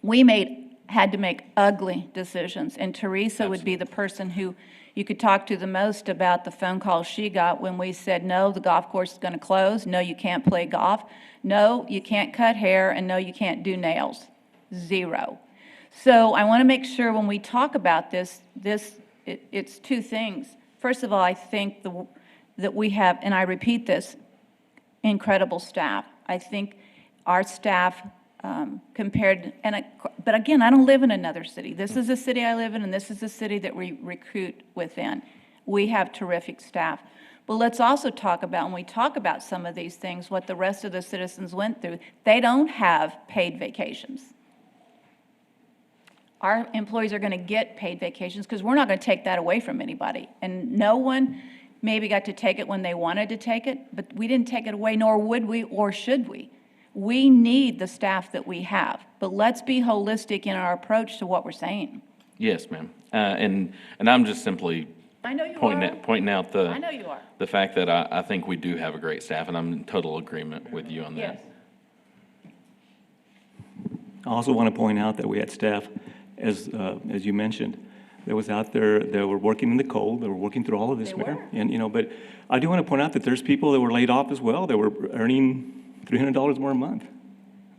We had to make ugly decisions, and Teresa would be the person who you could talk to the most about the phone call she got when we said, no, the golf course is going to close, no, you can't play golf, no, you can't cut hair, and no, you can't do nails. Zero. So I want to make sure when we talk about this, it's two things. First of all, I think that we have, and I repeat this, incredible staff. I think our staff but again, I don't live in another city. This is the city I live in, and this is the city that we recruit within. We have terrific staff. But let's also talk about, when we talk about some of these things, what the rest of the citizens went through. They don't have paid vacations. Our employees are going to get paid vacations because we're not going to take that away from anybody. And no one maybe got to take it when they wanted to take it, but we didn't take it away, nor would we or should we. We need the staff that we have, but let's be holistic in our approach to what we're saying. Yes, ma'am. And I'm just simply I know you pointing out I know you are. the fact that I think we do have a great staff, and I'm in total agreement with you on that. Yes. I also want to point out that we had staff, as you mentioned, that was out there, that were working in the cold, that were working through all of this, They Mayor. were. And, but I do want to point out that there's people that were laid off as well, that were earning $300 more a month,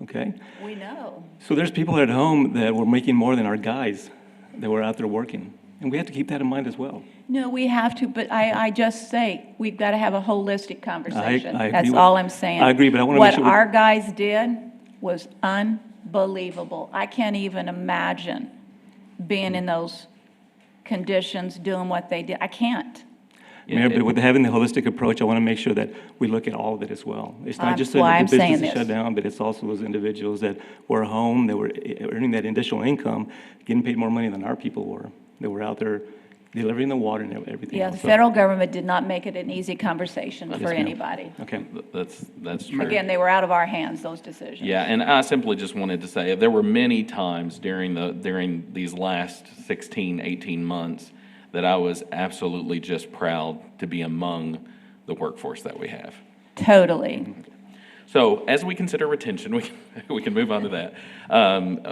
okay? We know. So there's people at home that were making more than our guys that were out there working. And we have to keep that in mind as well. No, we have to, but I just say, we've got to have a holistic conversation. I agree That's with- all I'm saying. I agree, but I want to make sure. What our guys did was unbelievable. I can't even imagine being in those conditions, doing what they did. I can't. Mayor, but with having the holistic approach, I want to make sure that we look at all of it as well. It's not just That's why the I'm saying business this. shut down, but it's also those individuals that were home, that were earning that additional income, getting paid more money than our people were. They were out there delivering the water and everything Yeah, else. the So- federal government did not make it an easy conversation for ma'am. anybody. Okay. That's true. Again, they were out of our hands, those decisions. Yeah, and I simply just wanted to say, there were many times during these last 16, 18 months that I was absolutely just proud to be among the workforce that we have. Totally. So as we consider retention, we can move on to that.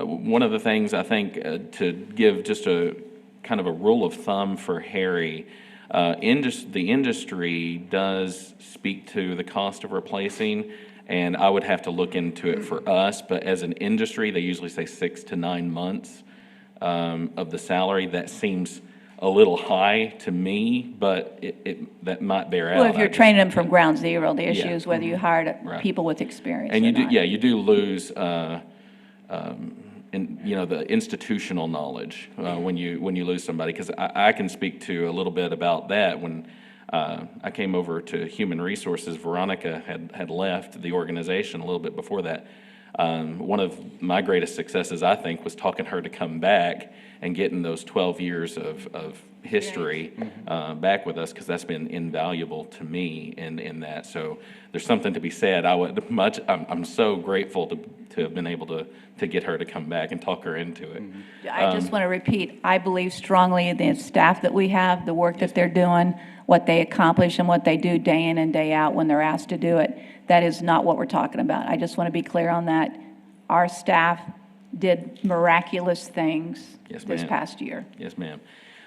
One of the things I think to give just a kind of a rule of thumb for Harry, the industry does speak to the cost of replacing, and I would have to look into it for us, but as an industry, they usually say 6 to 9 months of the salary. That seems a little high to me, but that might bear out. Well, if you're I just- training them from ground zero, the issue Yeah. is whether you hired Right. people with experience And or you do, not. yeah, you do lose, the institutional knowledge when you lose somebody. Because I can speak to a little bit about that. When I came over to Human Resources, Veronica had left the organization a little bit before that. One of my greatest successes, I think, was talking her to come back and getting those 12 years of history back with us, because that's been invaluable to me in that. So there's something to be said. I'm so grateful to have been able to get her to come back and talk her into it. I just want to repeat, I believe strongly in the staff that we have, the work that they're doing, what they accomplish and what they do day in and day out when they're asked to do it. That is not what we're talking about. I just want to be clear on that. Our staff did miraculous things Yes, this ma'am. past year. Yes, ma'am.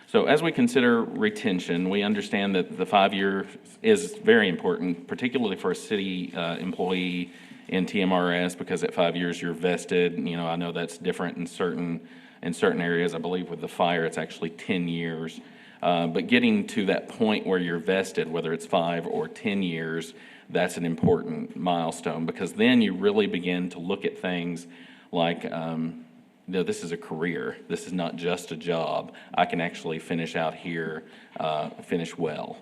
So as we consider retention, we understand that the 5-year is very important, particularly for a city employee in TMRS, because at 5 years you're vested. You know, I know that's different in certain areas. I believe with the fire, it's actually 10 years. But getting to that point where you're vested, whether it's 5 or 10 years, that's an important milestone, because then you really begin to look at things like, no, this is a career. This is not just a job. I can actually finish out here, finish well.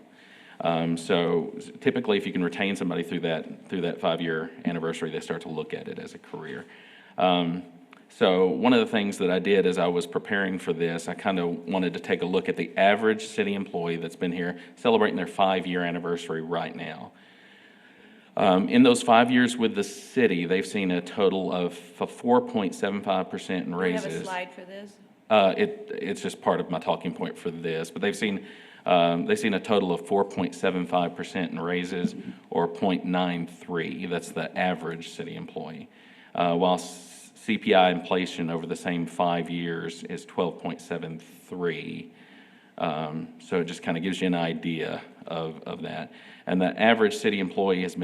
So typically, if you can retain somebody through that 5-year anniversary, they start to look at it as a career. So one of the things that I did as I was preparing for this, I kind of wanted to take a look at the average city employee that's been here celebrating their 5-year anniversary right now. In those 5 years with the city, they've seen a total of 4.75% in Do you raises. have a slide for this? It's just part of my talking point for this, but they've seen a total of 4.75% in raises, or 0.93. That's the average city employee. While CPI inflation over the same 5 years is 12.73. So it just kind of gives you an idea of that. And the average city employee has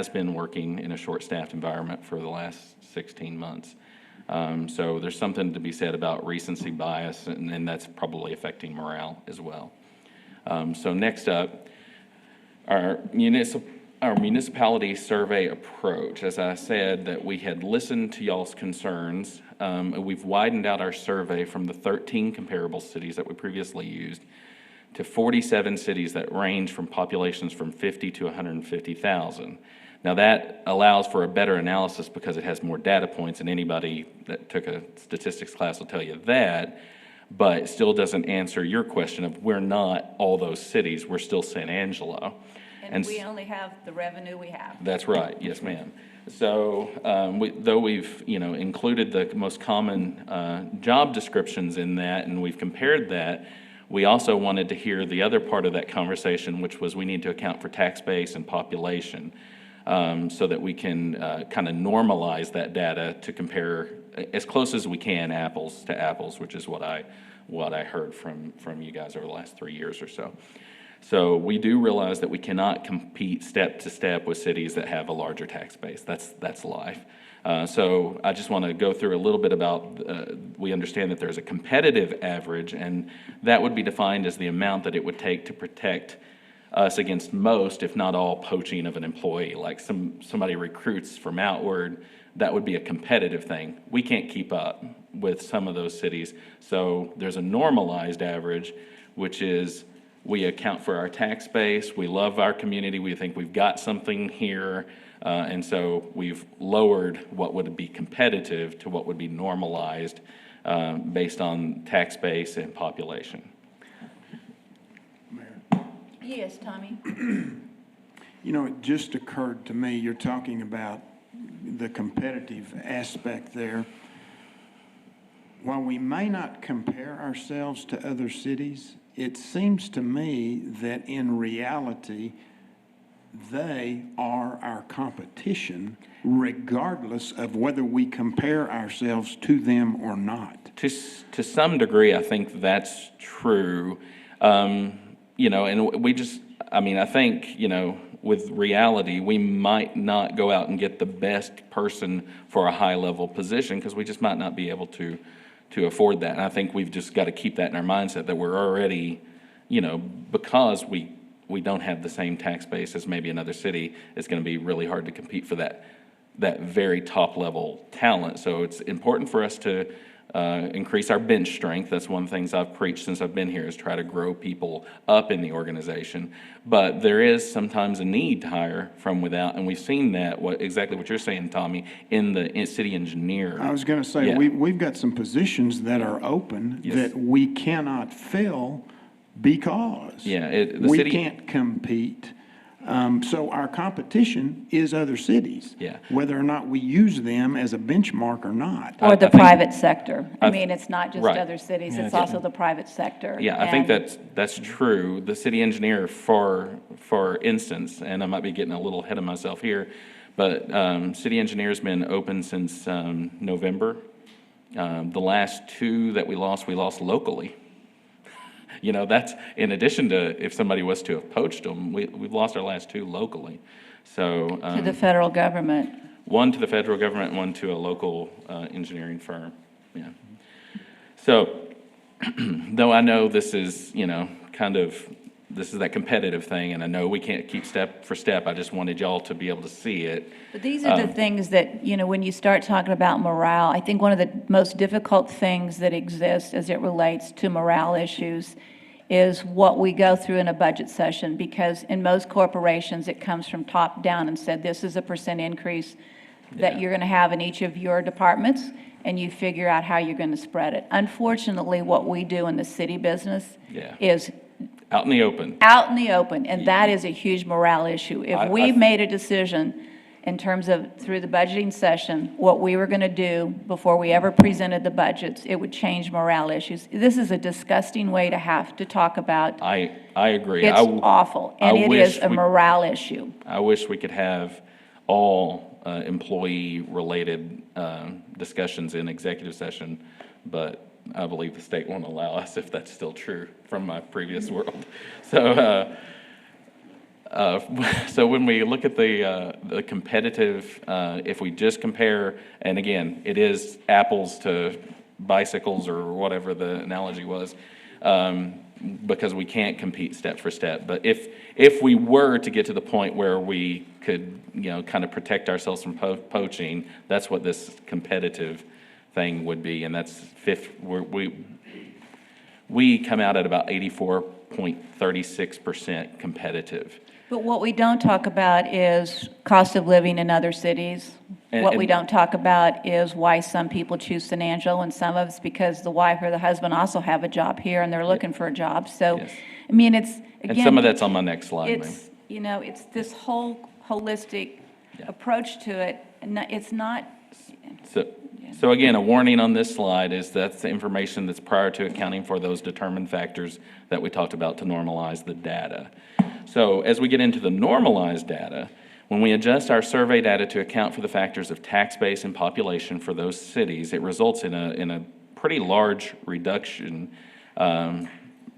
been working in a short-staffed environment for the last 16 months. So there's something to be said about recency bias, and that's probably affecting morale as well. So next up, our municipality survey approach. As I said, that we had listened to y'all's concerns. We've widened out our survey from the 13 comparable cities that we previously used to 47 cities that range from populations from 50 to 150,000. Now that allows for a better analysis because it has more data points, and anybody that took a statistics class will tell you that, but it still doesn't answer your question of we're not all those cities, we're still San Angelo. And we only have the revenue we have. That's right, yes, ma'am. So, though we've, included the most common job descriptions in that, and we've compared that, we also wanted to hear the other part of that conversation, which was we need to account for tax base and population, so that we can kind of normalize that data to compare as close as we can apples to apples, which is what I heard from you guys over the last 3 years or so. So we do realize that we cannot compete step to step with cities that have a larger tax base. That's life. So I just want to go through a little bit about, we understand that there's a competitive average, and that would be defined as the amount that it would take to protect us against most, if not all, poaching of an employee. Like somebody recruits from outward, that would be a competitive thing. We can't keep up with some of those cities. So there's a normalized average, which is we account for our tax base, we love our community, we think we've got something here, and so we've lowered what would be competitive to what would be normalized based on tax base and population. Yes, Tommy? It just occurred to me, you're talking about the competitive aspect there. While we may not compare ourselves to other cities, it seems to me that in reality, they are our competition, regardless of whether we compare ourselves to them or not. To some degree, I think that's true. And we just, I think, with reality, we might not go out and get the best person for a high-level position because we just might not be able to afford that. And I think we've just got to keep that in our mindset that we're already, because we don't have the same tax base as maybe another city, it's going to be really hard to compete for that very top-level talent. So it's important for us to increase our bench strength. That's one of the things I've preached since I've been here, is try to grow people up in the organization. But there is sometimes a need to hire from without, and we've seen that, exactly what you're saying, Tommy, in the city engineer. I was going to say, Yeah. we've got some positions that are open Yes. that we cannot fill because Yeah, the we city- can't compete. So our competition is other cities. Yeah. Whether or not we use them as a benchmark or not. Or the I think- private sector. I I- mean, it's not just right. other cities, Yeah, it's it's- also the private sector. Yeah, I think And- that's true. The city engineer, for instance, and I might be getting a little ahead of myself here, but city engineer's been open since November. The last two that we lost locally. You know, that's in addition to if somebody was to have poached them, we've lost our last two locally. So To the federal government. one to the federal government, and one to a local engineering firm. Yeah. So, though I know this is, you know, this is that competitive thing, and I know we can't keep step for step, I just wanted y'all to be able to see it. But these are the things that, you know, when you start talking about morale, I think one of the most difficult things that exist as it relates to morale issues is what we go through in a budget session, because in most corporations, it comes from top down and said, this is a percent increase that you're going to have in each of your departments, and you figure out how you're going to spread it. Unfortunately, what we do in the city business Yeah. is Out in the open. out in the open, and that is a huge morale issue. I- If we made a decision in terms of, through the budgeting session, what we were going to do before we ever presented the budgets, it would change morale issues. This is a disgusting way to have to talk about. I agree. It's awful, and it is a morale issue. I wish we could have all employee-related discussions in executive session, but I believe the state won't allow us, if that's still true from my previous world. So, so when we look at the competitive, if we just compare, and again, it is apples to bicycles or whatever the analogy was, because we can't compete step for step. But if we were to get to the point where we could, you know, kind of protect ourselves from poaching, that's what this competitive thing would be, and that's we come out at about 84.36% competitive. But what we don't talk about is cost of living in other cities. What we don't talk about is why some people choose San Angelo, and some of it's because the wife or the husband also have a job here and they're looking for a job. So, Yes. I mean, it's, again. And some of that's on my next slide, ma'am. It's, you know, it's this whole holistic approach to it, and it's not. So again, a warning on this slide is that's the information that's prior to accounting for those determined factors that we talked about to normalize the data. So as we get into the normalized data, when we adjust our survey data to account for the factors of tax base and population for those cities, it results in a pretty large reduction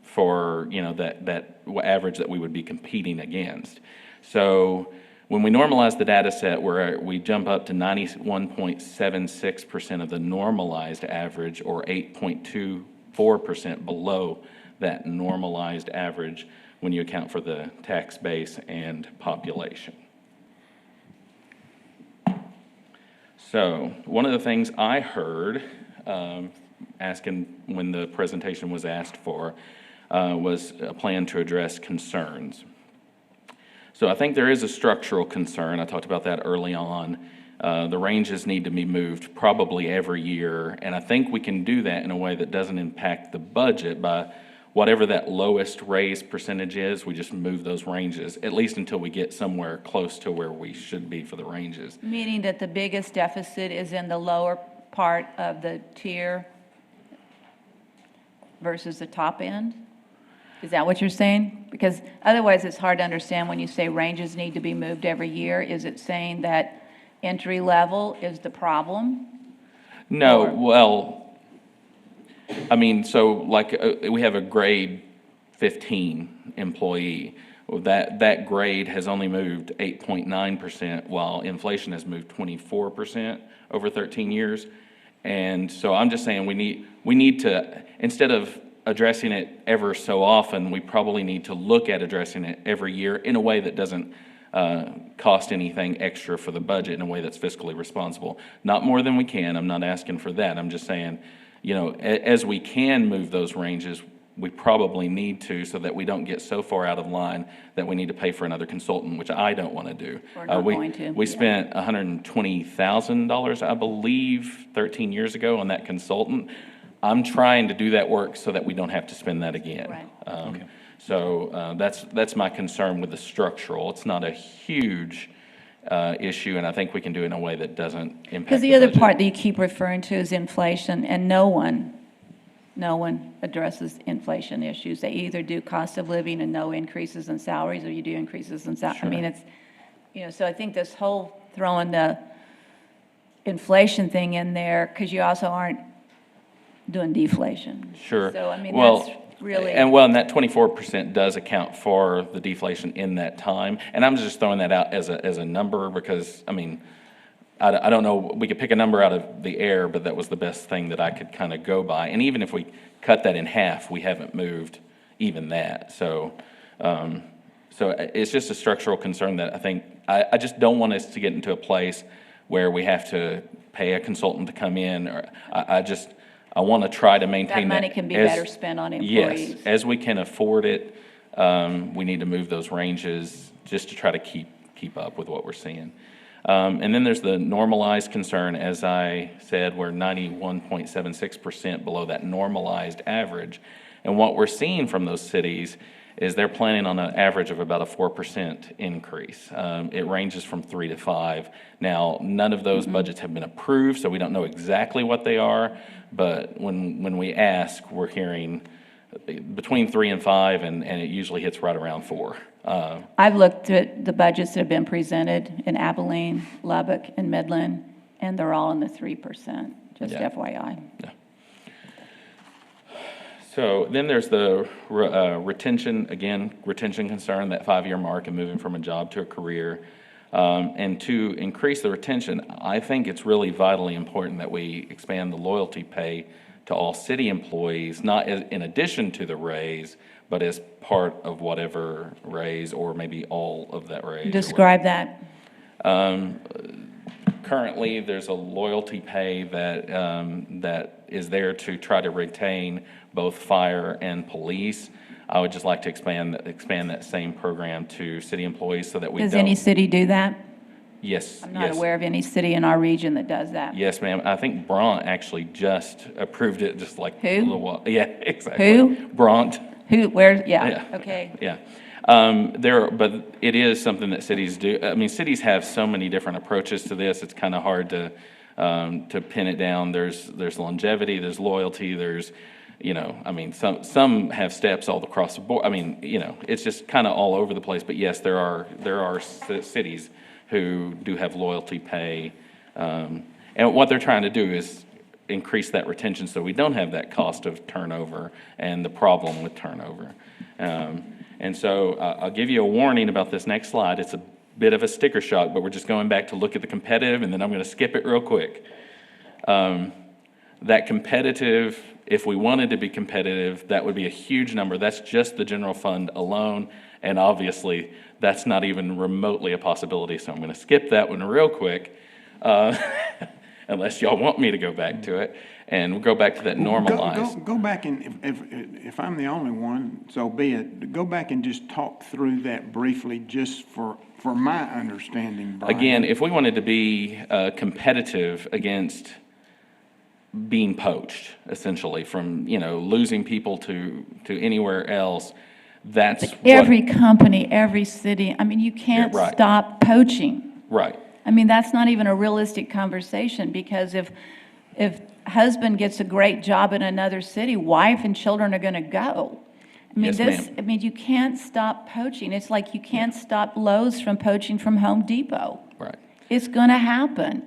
for, you know, that average that we would be competing against. So when we normalize the data set, we jump up to 91.76% of the normalized average, or 8.24% below that normalized average when you account for the tax base and population. So one of the things I heard asking when the presentation was asked for was a plan to address concerns. So I think there is a structural concern. I talked about that early on. The ranges need to be moved probably every year, and I think we can do that in a way that doesn't impact the budget by whatever that lowest raise percentage is, we just move those ranges, at least until we get somewhere close to where we should be for the ranges. Meaning that the biggest deficit is in the lower part of the tier versus the top end? Is that what you're saying? Because otherwise, it's hard to understand when you say ranges need to be moved every year. Is it saying that entry level is the problem? No, Or- well, I mean, so like we have a grade 15 employee. Well, that grade has only moved 8.9%, while inflation has moved 24% over 13 years. And so I'm just saying we need to, instead of addressing it ever so often, we probably need to look at addressing it every year in a way that doesn't cost anything extra for the budget, in a way that's fiscally responsible. Not more than we can. I'm not asking for that. I'm just saying, as we can move those ranges, we probably need to, so that we don't get so far out of line that we need to pay for another consultant, which I don't want to do. We're not going to, We yeah. spent $120,000, I believe, 13 years ago on that consultant. I'm trying to do that work so that we don't have to spend that again. Right. So that's my concern with the structural. It's not a huge issue, and I think we can do it in a way that doesn't impact Because the the other budget. part that you keep referring to is inflation, and no one addresses inflation issues. They either do cost of living and no increases in salaries, or you do increases in salaries. I mean, it's, so I think this whole throwing the inflation thing in there, because you also aren't doing deflation. Sure. So, I mean, Well, that's really. And that 24% does account for the deflation in that time. And I'm just throwing that out as a number because, I mean, I don't know, we could pick a number out of the air, but that was the best thing that I could kind of go by. And even if we cut that in half, we haven't moved even that. So it's just a structural concern that I think, I just don't want us to get into a place where we have to pay a consultant to come in, or I want to try to maintain that. That money can be better spent on employees. Yes, as we can afford it, we need to move those ranges just to try to keep up with what we're seeing. And then there's the normalized concern. As I said, we're 91.76% below that normalized average. And what we're seeing from those cities is they're planning on an average of about a 4% increase. It ranges from 3 to 5. Now, none of those budgets have been approved, so we don't know exactly what they are. But when we ask, we're hearing between 3 and 5, and it usually hits right around 4. I've looked at the budgets that have been presented in Abilene, Lubbock, and Midland, and they're all in the 3%, just Yeah. FYI. Yeah. So then there's the retention concern, that 5-year mark and moving from a job to a career. And to increase the retention, I think it's really vitally important that we expand the loyalty pay to all city employees, not in addition to the raise, but as part of whatever raise, or maybe all of that raise. Describe that. Currently, there's a loyalty pay that is there to try to retain both fire and police. I would just like to expand that same program to city employees so that we don't. Does any city do that? Yes. I'm not yes. aware of any city in our region that does that. Yes, ma'am. I think Bront actually just approved it just like Who? a little while. Yeah, exactly. Who? Bront. Who, where, yeah, Yeah. okay. Yeah. But it is something that cities do. I mean, cities have so many different approaches to this. It's kind of hard to pin it down. There's longevity, there's loyalty, there's, I mean, some have steps all across the board. I mean, it's just kind of all over the place. But yes, there are cities who do have loyalty pay. And what they're trying to do is increase that retention so we don't have that cost of turnover and the problem with turnover. And so I'll give you a warning about this next slide. It's a bit of a sticker shock, but we're just going back to look at the competitive, and then I'm going to skip it real quick. That competitive, if we wanted to be competitive, that would be a huge number. That's just the general fund alone, and obviously that's not even remotely a possibility, so I'm going to skip that one real quick, unless y'all want me to go back to it, and we'll go back to that normalized. Go back and, if I'm the only one, so be it, go back and just talk through that briefly, just for my understanding, Brian. Again, if we wanted to be competitive against being poached, essentially, from, losing people to anywhere else, that's Every company, every city, I mean, you can't Yeah, right. stop poaching. Right. I mean, that's not even a realistic conversation, because if husband gets a great job in another city, wife and children are going to go. I mean, Yes, ma'am. you can't stop poaching. It's like you can't stop Lowe's from poaching from Home Depot. Right. It's going to happen.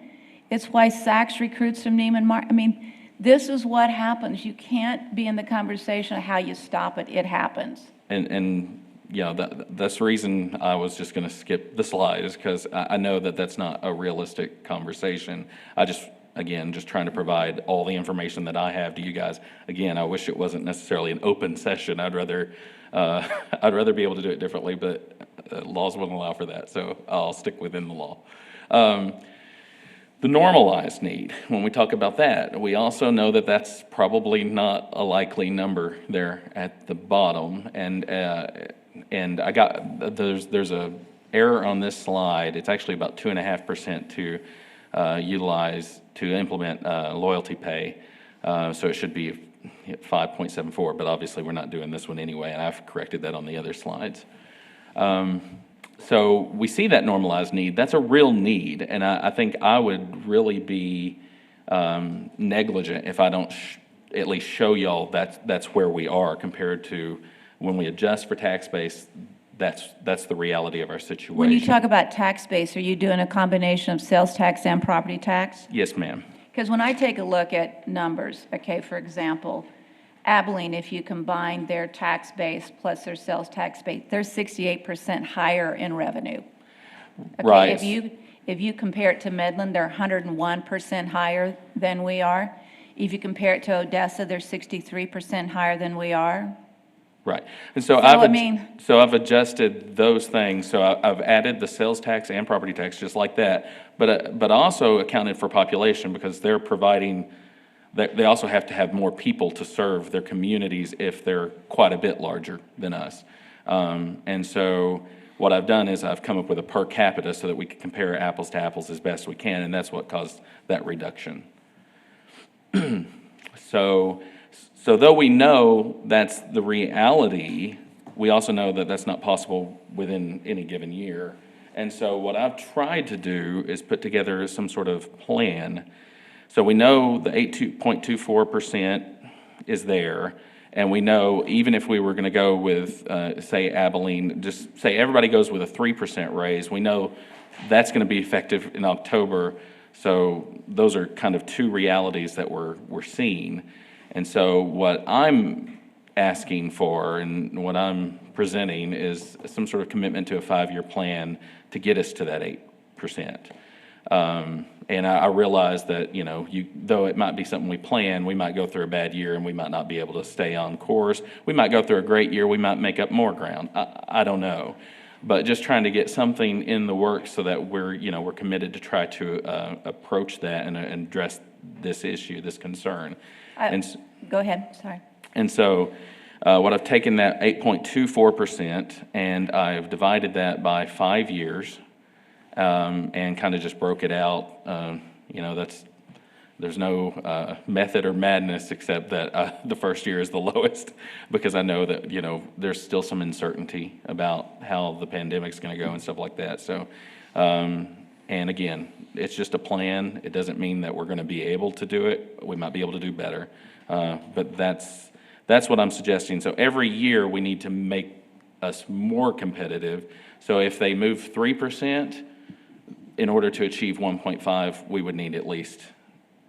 It's why Saks recruits from Neiman Marcus. I mean, this is what happens. You can't be in the conversation of how you stop it. It happens. And that's the reason I was just going to skip the slide, is because I know that that's not a realistic conversation. Just trying to provide all the information that I have to you guys. Again, I wish it wasn't necessarily an open session. I'd rather be able to do it differently, but laws wouldn't allow for that, so I'll stick within the law. The normalized need, when we talk about that, we also know that that's probably not a likely number there at the bottom. And I got, there's a error on this slide. It's actually about 2.5% to utilize, to implement loyalty pay. So it should be 5.74, but obviously we're not doing this one anyway, and I've corrected that on the other slides. So we see that normalized need. That's a real need, and I think I would really be negligent if I don't at least show y'all that's where we are compared to when we adjust for tax base. That's the reality of our situation. When you talk about tax base, are you doing a combination of sales tax and property tax? Yes, ma'am. Because when I take a look at numbers, okay, for example, Abilene, if you combine their tax base plus their sales tax base, they're 68% higher in revenue. Okay, Right. if you compare it to Midland, they're 101% higher than we are. If you compare it to Odessa, they're 63% higher than we are. Right. And so I've adjusted those things. So I've added the sales tax and property tax just like that, but also accounted for population because they're providing. They also have to have more people to serve their communities if they're quite a bit larger than us. And so what I've done is I've come up with a per capita so that we can compare apples to apples as best we can, and that's what caused that reduction. So though we know that's the reality, we also know that that's not possible within any given year. And so what I've tried to do is put together some sort of plan. So we know the 8.24% is there, and we know even if we were going to go with, say, Abilene, just say everybody goes with a 3% raise, we know that's going to be effective in October. So those are kind of two realities that we're seeing. And so what I'm asking for and what I'm presenting is some sort of commitment to a 5-year plan to get us to that 8%. And I realize that, though it might be something we plan, we might go through a bad year and we might not be able to stay on course. We might go through a great year, we might make up more ground. I don't know. But just trying to get something in the works so that we're committed to try to approach that and address this issue, this concern. Go ahead, sorry. And so what I've taken that 8.24% and I've divided that by 5 years. And kind of just broke it out. There's no method or madness except that the first year is the lowest because I know that, there's still some uncertainty about how the pandemic's going to go and stuff like that. So, and again, it's just a plan. It doesn't mean that we're going to be able to do it. We might be able to do better. But that's what I'm suggesting. So every year we need to make us more competitive. So if they move 3%, in order to achieve 1.5, we would need at least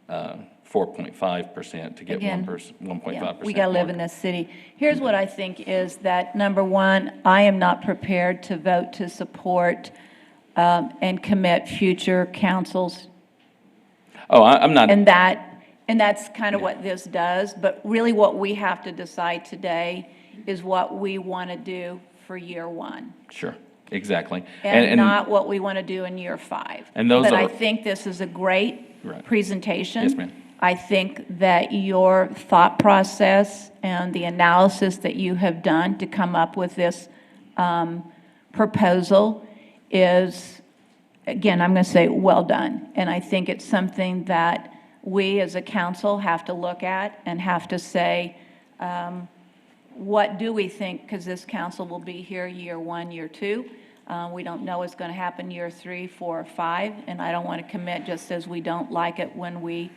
4.5% to get 1.5%. We got to live in this city. Here's what I think is that, number one, I am not prepared to vote to support and commit future councils. Oh, I'm not. And that's kind of what this does. But really what we have to decide today is what we want to do for year one. Sure. Exactly. And not what we want to do in year 5. And those but are, I think this is a great presentation. Yes, ma'am. I think that your thought process and the analysis that you have done to come up with this proposal is, again, I'm going to say well done. And I think it's something that we as a council have to look at and have to say, what do we think, because this council will be here year 1, year 2. We don't know what's going to happen year 3, 4, or 5, and I don't want to commit just as we don't like it when we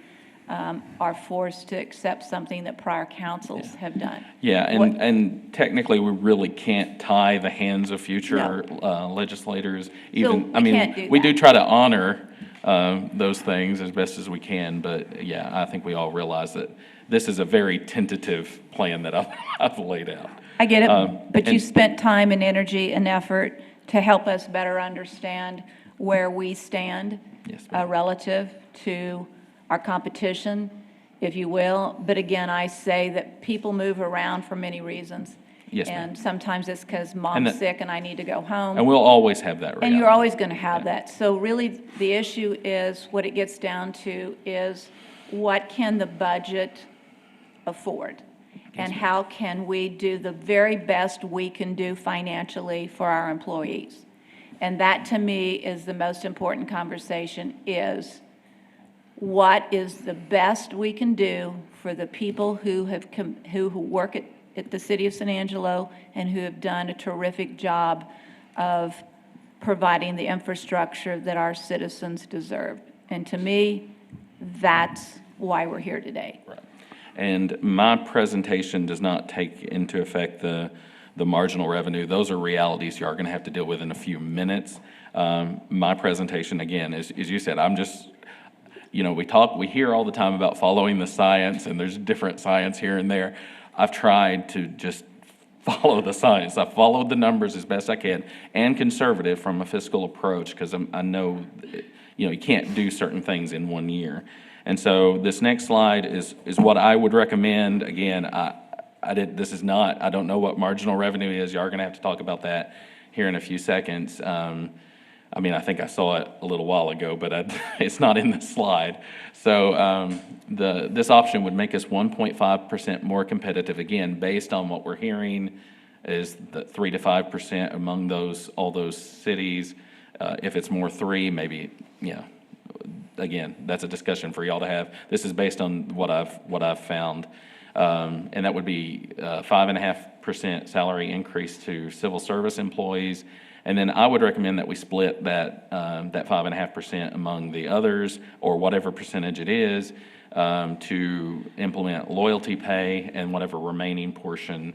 are forced to accept something that prior councils have done. Yeah, and technically we really can't tie the hands of future legislators. Even we do try to honor those things as best as we can, but yeah, I think we all realize that this is a very tentative plan that I've laid out. I get it, but you spent time and energy and effort to help us better understand where we stand relative to our competition, if you will. But again, I say that people move around for many reasons. Yes, ma'am. And sometimes it's because And mom's that- sick and I need to go home. And we'll always have that reality. And you're always going to have that. So really, the issue is, what it gets down to is, what can the budget afford? And how can we do the very best we can do financially for our employees? And that, to me, is the most important conversation, is what is the best we can do for the people who have who work at the city of San Angelo and who have done a terrific job of providing the infrastructure that our citizens deserve. And to me, that's why we're here today. Right. And my presentation does not take into effect the marginal revenue. Those are realities you are going to have to deal with in a few minutes. My presentation, again, is, as you said, I'm just, you know, we hear all the time about following the science, and there's different science here and there. I've tried to just follow the science. I've followed the numbers as best I can, and conservative from a fiscal approach, because I know, you know, you can't do certain things in 1 year. And so this next slide is what I would recommend. Again, I don't know what marginal revenue is. You are going to have to talk about that here in a few seconds. I mean, I think I saw it a little while ago, but it's not in the slide. So this option would make us 1.5% more competitive, again, based on what we're hearing is the 3 to 5% among all those cities. If it's more 3, maybe, you know, again, that's a discussion for y'all to have. This is based on what I've found. And that would be 5.5% salary increase to civil service employees. And then I would recommend that we split that 5.5% among the others, or whatever percentage it is, to implement loyalty pay and whatever remaining portion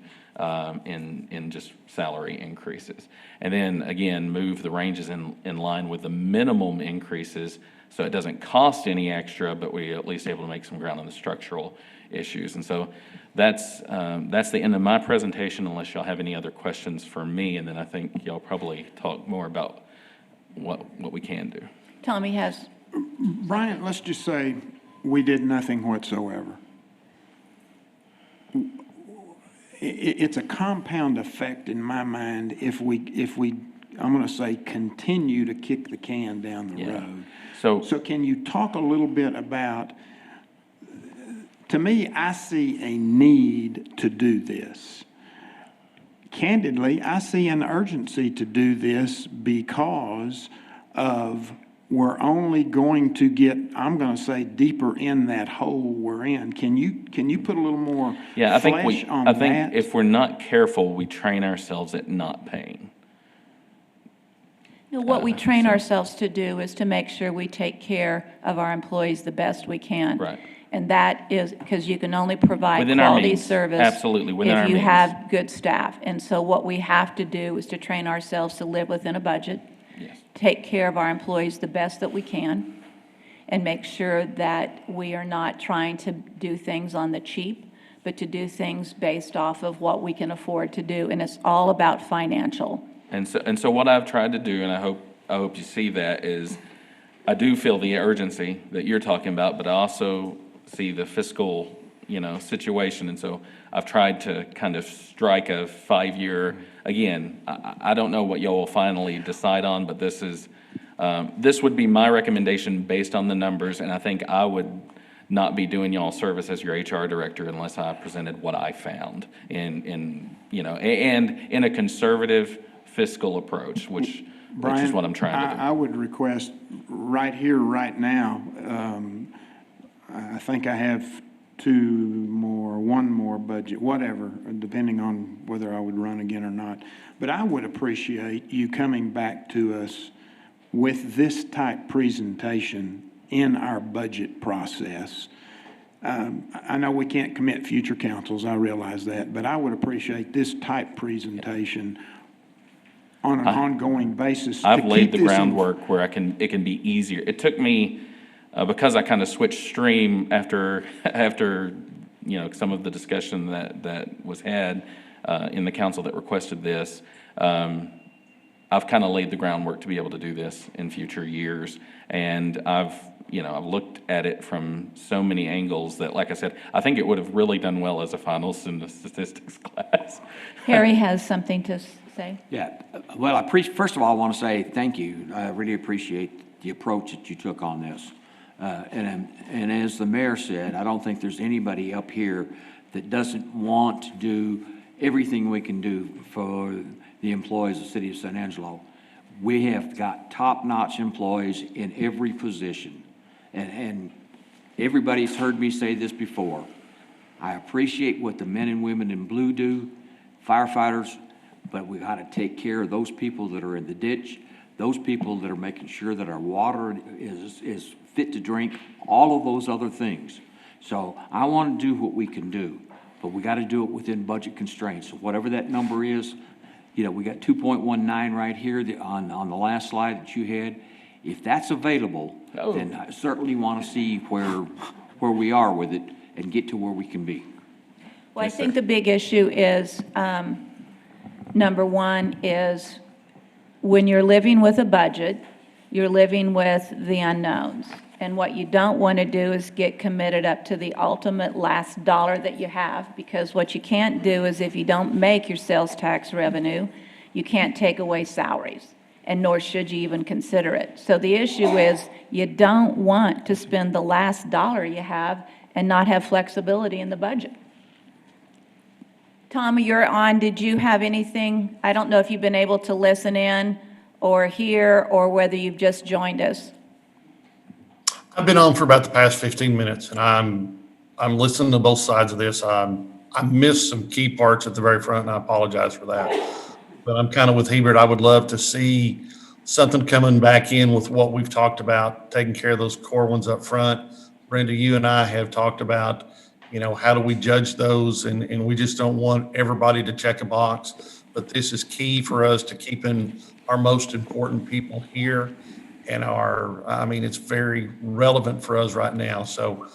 in just salary increases. And then, again, move the ranges in line with the minimum increases, so it doesn't cost any extra, but we're at least able to make some ground on the structural issues. And so that's the end of my presentation, unless y'all have any other questions for me, and then I think y'all probably talk more about what we can do. Tommy has, Brian, let's just say we did nothing whatsoever. It's a compound effect in my mind if we, I'm going to say, continue to kick the can down the road. So can you talk a little bit about, to me, I see a need to do this. Candidly, I see an urgency to do this because of we're only going to get, I'm going to say, deeper in that hole we're in. Can you put a little more flesh on that? I think if we're not careful, we train ourselves at not paying. what we train ourselves to do is to make sure we take care of our employees the best we can. Right. And that is because you can only provide Within our quality means. service. Absolutely, within our if you means. have good staff. And so what we have to do is to train ourselves to live within a budget, Yes. take care of our employees the best that we can, and make sure that we are not trying to do things on the cheap, but to do things based off of what we can afford to do. And it's all about financial. And so what I've tried to do, and I hope you see that, is I do feel the urgency that you're talking about, but I also see the fiscal, situation. And so I've tried to kind of strike a 5-year, again, I don't know what y'all will finally decide on, but this would be my recommendation based on the numbers, and I think I would not be doing y'all service as your HR director unless I presented what I found and in a conservative fiscal approach, which is what I'm trying to do. I would request right here, right now, I think I have one more budget, whatever, depending on whether I would run again or not. But I would appreciate you coming back to us with this type presentation in our budget process. I know we can't commit future councils, I realize that, but I would appreciate this type presentation on an ongoing basis. I've laid the groundwork where it can be easier. It took me, because I kind of switched stream after some of the discussion that was had in the council that requested this. I've kind of laid the groundwork to be able to do this in future years. And I've looked at it from so many angles that, like I said, I think it would have really done well as a finalist in the statistics class. Harry has something to say. Yeah, well, first of all, I want to say thank you. I really appreciate the approach that you took on this. And as the mayor said, I don't think there's anybody up here that doesn't want to do everything we can do for the employees of the city of San Angelo. We have got top-notch employees in every position. And everybody's heard me say this before. I appreciate what the men and women in blue do, firefighters, but we got to take care of those people that are in the ditch, those people that are making sure that our water is fit to drink, all of those other things. So I want to do what we can do, but we got to do it within budget constraints. So whatever that number is, we got 2.19 right here on the last slide that you had. If that's available, then I certainly want to see where we are with it and get to where we can be. Well, I think the big issue is, number one is when you're living with a budget, you're living with the unknowns. And what you don't want to do is get committed up to the ultimate last dollar that you have, because what you can't do is if you don't make your sales tax revenue, you can't take away salaries, and nor should you even consider it. So the issue is you don't want to spend the last dollar you have and not have flexibility in the budget. Tom, you're on. Did you have anything? I don't know if you've been able to listen in or hear, or whether you've just joined us. I've been on for about the past 15 minutes, and I'm listening to both sides of this. I missed some key parts at the very front, and I apologize for that. But I'm kind of with Hebert. I would love to see something coming back in with what we've talked about, taking care of those core ones up front. Brenda, you and I have talked about, how do we judge those? And we just don't want everybody to check a box. But this is key for us to keeping our most important people here. And it's very relevant for us right now. So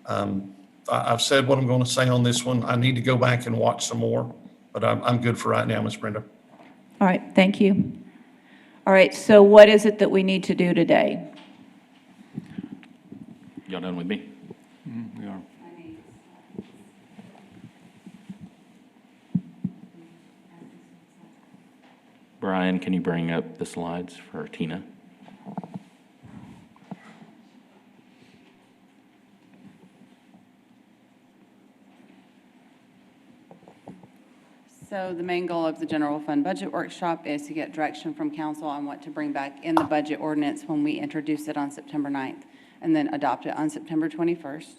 I've said what I'm going to say on this one. I need to go back and watch some more, but I'm good for right now, Ms. Brenda. All right, thank you. All right, so what is it that we need to do today? Y'all done with me? We are. Brian, can you bring up the slides for Tina? So the main goal of the general fund budget workshop is to get direction from council on what to bring back in the budget ordinance when we introduce it on September 9th, and then adopt it on September 21st.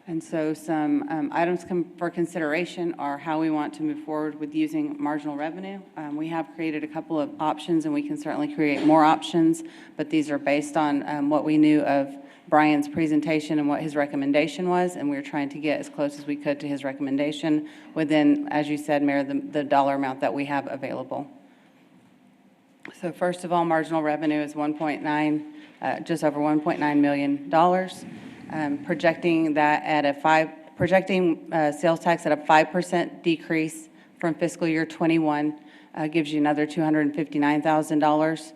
And so some items for consideration are how we want to move forward with using marginal revenue. We have created a couple of options, and we can certainly create more options, but these are based on what we knew of Brian's presentation and what his recommendation was, and we were trying to get as close as we could to his recommendation within, as you said, Mayor, the dollar amount that we have available. So first of all, marginal revenue is just over $1.9 million. Projecting that at sales tax at a 5% decrease from fiscal year 21 gives you another $259,000.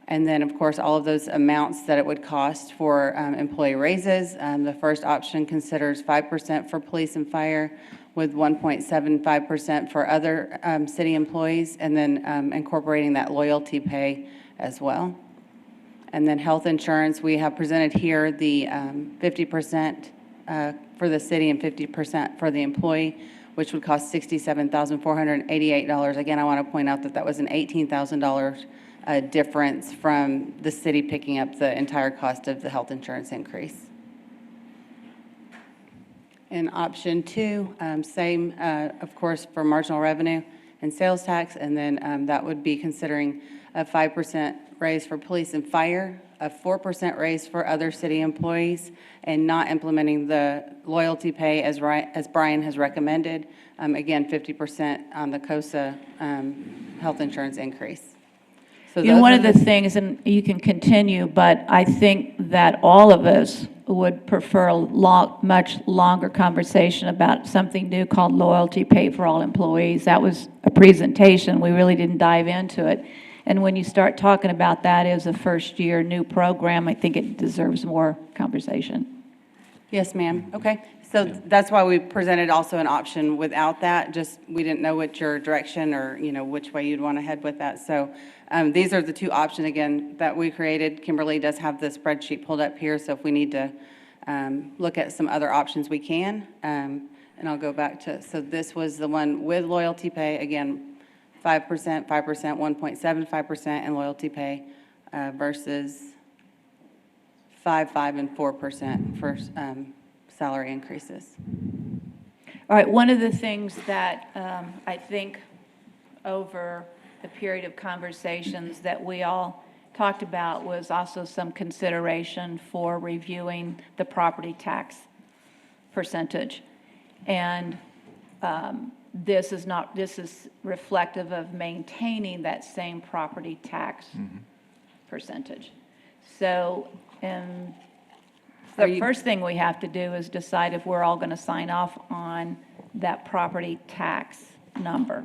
And then, of course, all of those amounts that it would cost for employee raises. The first option considers 5% for police and fire, with 1.75% for other city employees, and then incorporating that loyalty pay as well. And then health insurance, we have presented here the 50% for the city and 50% for the employee, which would cost $67,488. Again, I want to point out that that was an $18,000 difference from the city picking up the entire cost of the health insurance increase. In option two, same, of course, for marginal revenue and sales tax, and then that would be considering a 5% raise for police and fire, a 4% raise for other city employees, and not implementing the loyalty pay as Brian has recommended. Again, 50% on the COSA health insurance increase. So You know, those one are of the things, and you can continue, but I think that all of us would prefer a much longer conversation about something new called loyalty pay for all employees. That was a presentation. We really didn't dive into it. And when you start talking about that as a first-year new program, I think it deserves more conversation. Yes, ma'am. Okay. So that's why we presented also an option without that, just we didn't know what your direction or, which way you'd want to head with that. So these are the two options, again, that we created. Kimberly does have the spreadsheet pulled up here, so if we need to look at some other options, we can. And I'll go back to, so this was the one with loyalty pay, again, 5%, 1.75%, and loyalty pay versus 5, and 4% for salary increases. All right, one of the things that I think over the period of conversations that we all talked about was also some consideration for reviewing the property tax percentage. And this is reflective of maintaining that same property tax percentage. So, the first thing we have to do is decide if we're all going to sign off on that property tax number.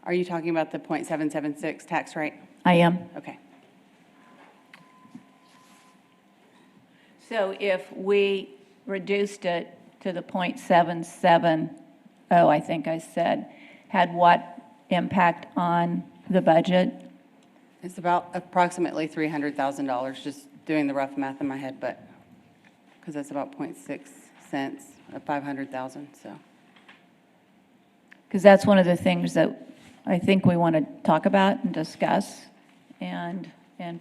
Are you talking about the .776 tax rate? I am. Okay. So if we reduced it to the .770, I think I said, had what impact on the budget? It's about approximately $300,000, just doing the rough math in my head, but, because that's about 0.6 cents of 500,000, so. Because that's one of the things that I think we want to talk about and discuss. And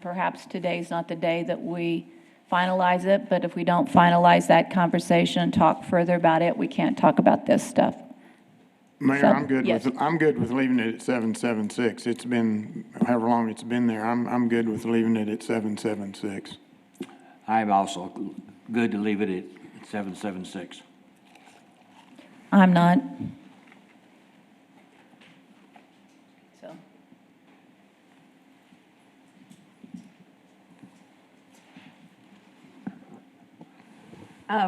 perhaps today's not the day that we finalize it, but if we don't finalize that conversation and talk further about it, we can't talk about this stuff. Mayor, So, I'm good yes. with leaving it at 776. It's been, however long it's been there, I'm good with leaving it at 776. I'm also good to leave it at 776. I'm not. So.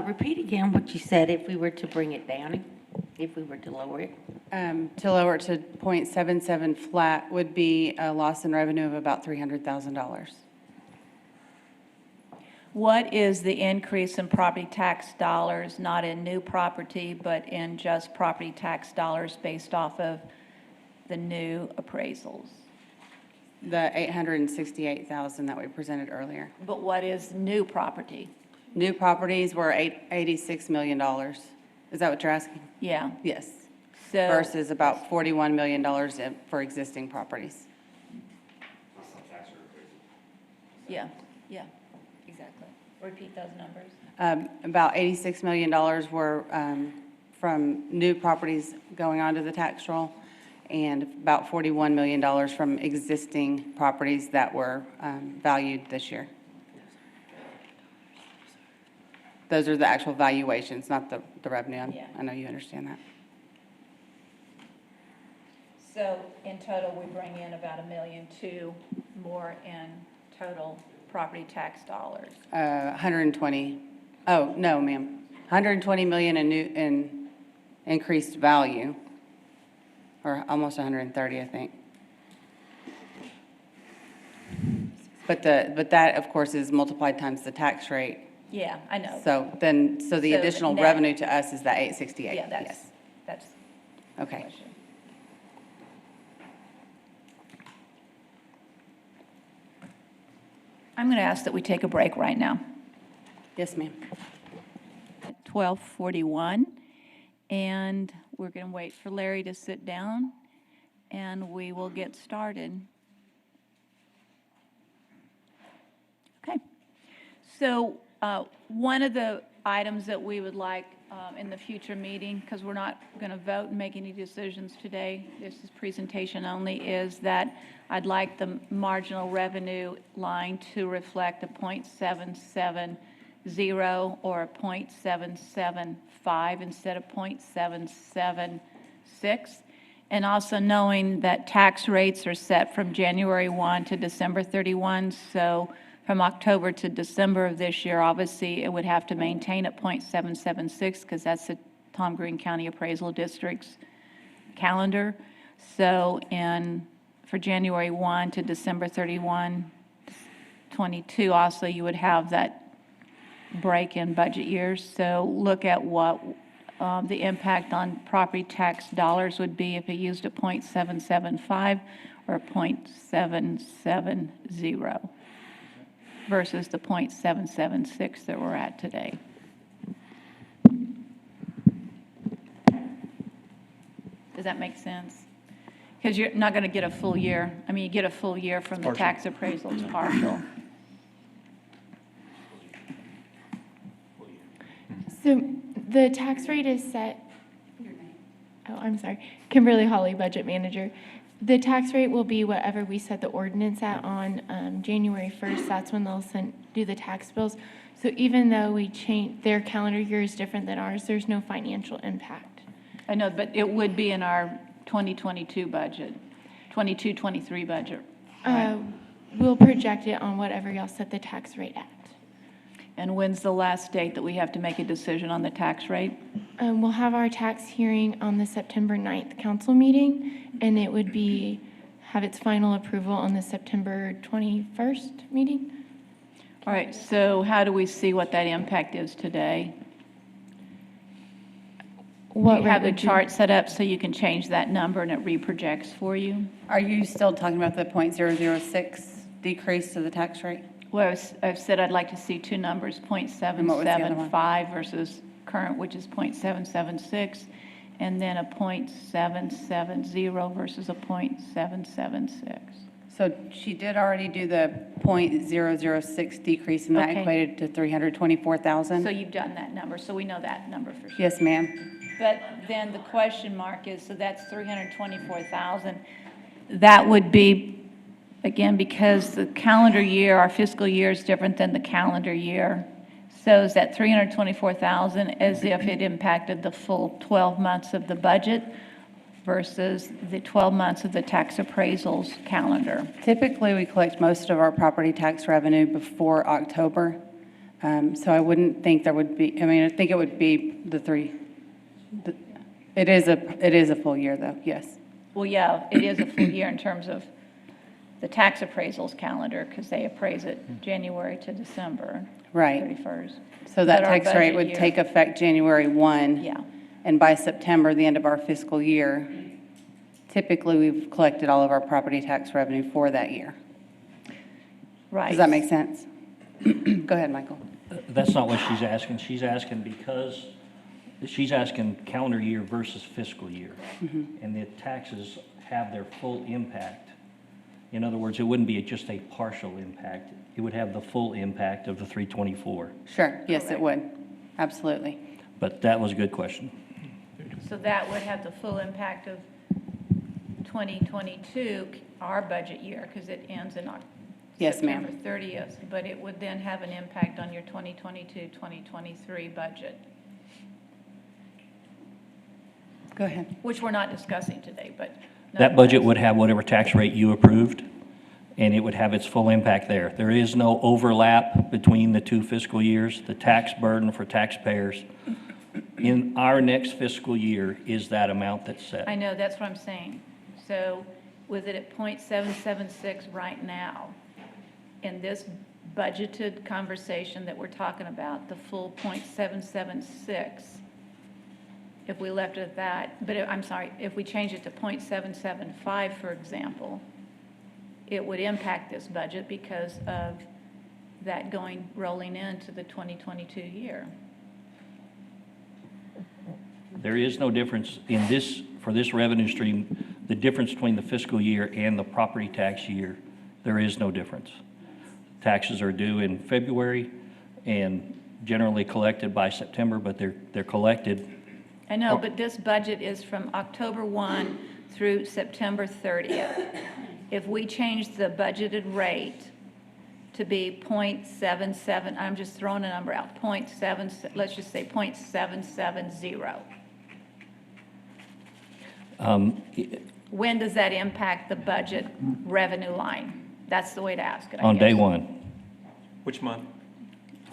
Repeat again what you said if we were to bring it down, if we were to lower it. To lower it to .77 flat would be a loss in revenue of about $300,000. What is the increase in property tax dollars, not in new property, but in just property tax dollars based off of the new appraisals? The $868,000 that we presented earlier. But what is new property? New properties were $86 million. Is that what you're asking? Yeah. Yes. So. Versus about $41 million for existing properties. Yeah, exactly. Repeat those numbers. About $86 million were from new properties going onto the tax roll, and about $41 million from existing properties that were valued this year. Those are the actual valuations, not the revenue. Yeah. I know you understand that. So in total, we bring in about $1.2 million more in total property tax dollars. 120. Oh, no, ma'am. 120 million in increased value, or almost 130, I think. But that, of course, is multiplied times the tax rate. Yeah, I know. So the So additional net- revenue to us is that 868. Yeah, Yes. that's. Okay. I'm going to ask that we take a break right now. Yes, ma'am. At 12:41, and we're going to wait for Larry to sit down, and we will get started. Okay. So one of the items that we would like in the future meeting, because we're not going to vote and make any decisions today, this is presentation only, is that I'd like the marginal revenue line to reflect a .770 or a .775 instead of .776. And also knowing that tax rates are set from January 1 to December 31, so from October to December of this year, obviously, it would have to maintain at .776, because that's the Tom Green County Appraisal District's calendar. So for January 1 to December 31, 22, also, you would have that break in budget years. So look at what the impact on property tax dollars would be if it used a .775 or a .770 versus the .776 that we're at today. Does that make sense? Because you're not going to get a full year. I mean, you get a full year from the tax appraisal, it's partial. So the tax rate is set, oh, I'm sorry, Kimberly Hawley, Budget Manager. The tax rate will be whatever we set the ordinance at on January 1st. That's when they'll do the tax bills. So even though we change, their calendar year is different than ours, there's no financial impact. I know, but it would be in our 2022 budget, 22-23 budget. We'll project it on whatever y'all set the tax rate at. And when's the last date that we have to make a decision on the tax rate? We'll have our tax hearing on the September 9th council meeting, and it would have its final approval on the September 21st meeting. All right, so how do we see what that impact is today? Do you have the chart set up so you can change that number and it reprojects for you? Are you still talking about the .006 decrease to the tax rate? Well, I've said I'd like to see two numbers, what was the other one? .775 versus current, which is .776, and then a .770 versus a .776. So she did already do the .006 decrease, and that Okay. equated to 324,000? So you've done that number, so we know that number for sure. Yes, ma'am. But then the question mark is, so that's 324,000. That would be, again, because the calendar year, our fiscal year is different than the calendar year. So is that 324,000 as if it impacted the full 12 months of the budget versus the 12 months of the tax appraisals calendar? Typically, we collect most of our property tax revenue before October. So I wouldn't think there would be, I mean, I think it would be it is a full year, though, yes. Well, yeah, it is a full year in terms of the tax appraisals calendar, because they appraise it January to December Right. 31st. So that But our tax rate budget would year- take effect January 1. Yeah. And by September, the end of our fiscal year, typically, we've collected all of our property tax revenue for that year. Right. Does that make sense? Go ahead, Michael. That's not what she's asking. She's asking calendar year versus fiscal year. And the taxes have their full impact. In other words, it wouldn't be just a partial impact. It would have the full impact of the 324. Sure, yes, it would. Absolutely. But that was a good question. So that would have the full impact of 2022, our budget year, because it ends in Yes, ma'am. September 30th. But it would then have an impact on your 2022-2023 budget, Go ahead. which we're not discussing today, but. That budget would have whatever tax rate you approved, and it would have its full impact there. There is no overlap between the two fiscal years. The tax burden for taxpayers in our next fiscal year is that amount that's set. I know, that's what I'm saying. So with it at .776 right now, in this budgeted conversation that we're talking about, the full .776, if we left it at that, but I'm sorry, if we change it to .775, for example, it would impact this budget because of that rolling into the 2022 year. There is no difference in this, for this revenue stream, the difference between the fiscal year and the property tax year, there is no difference. Taxes are due in February and generally collected by September, but they're collected. I know, but this budget is from October 1 through September 30th. If we change the budgeted rate to be .77, I'm just throwing a number out, let's just say .770. When does that impact the budget revenue line? That's the way to ask it, I On day guess. one, Which month?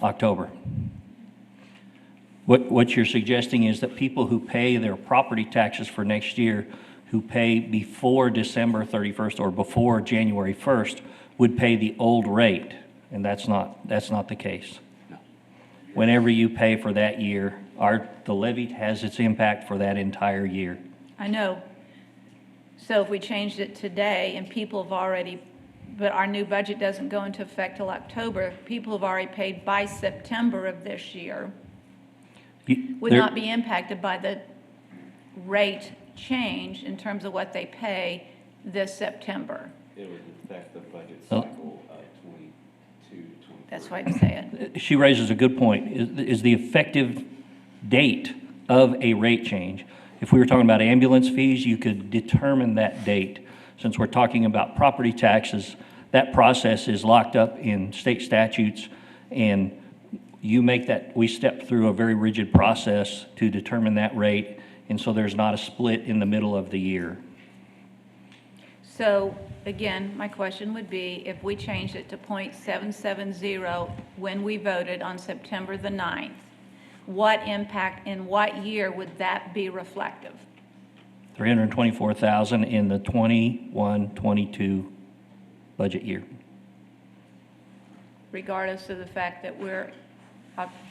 October. What you're suggesting is that people who pay their property taxes for next year, who pay before December 31st or before January 1st, would pay the old rate, and that's not the case. Whenever you pay for that year, the levy has its impact for that entire year. I know. So if we changed it today and people have already, but our new budget doesn't go into effect till October, people have already paid by September of this year, would not be impacted by the rate change in terms of what they pay this September. It would affect the budget Oh. cycle of 22, 23. That's why I say it. She raises a good point, is the effective date of a rate change. If we were talking about ambulance fees, you could determine that date. Since we're talking about property taxes, that process is locked up in state statutes, and we step through a very rigid process to determine that rate, and so there's not a split in the middle of the year. So, again, my question would be, if we changed it to .770 when we voted on September the 9th, what impact in what year would that be reflective? $324,000 in the 21-22 budget year. Regardless of the fact that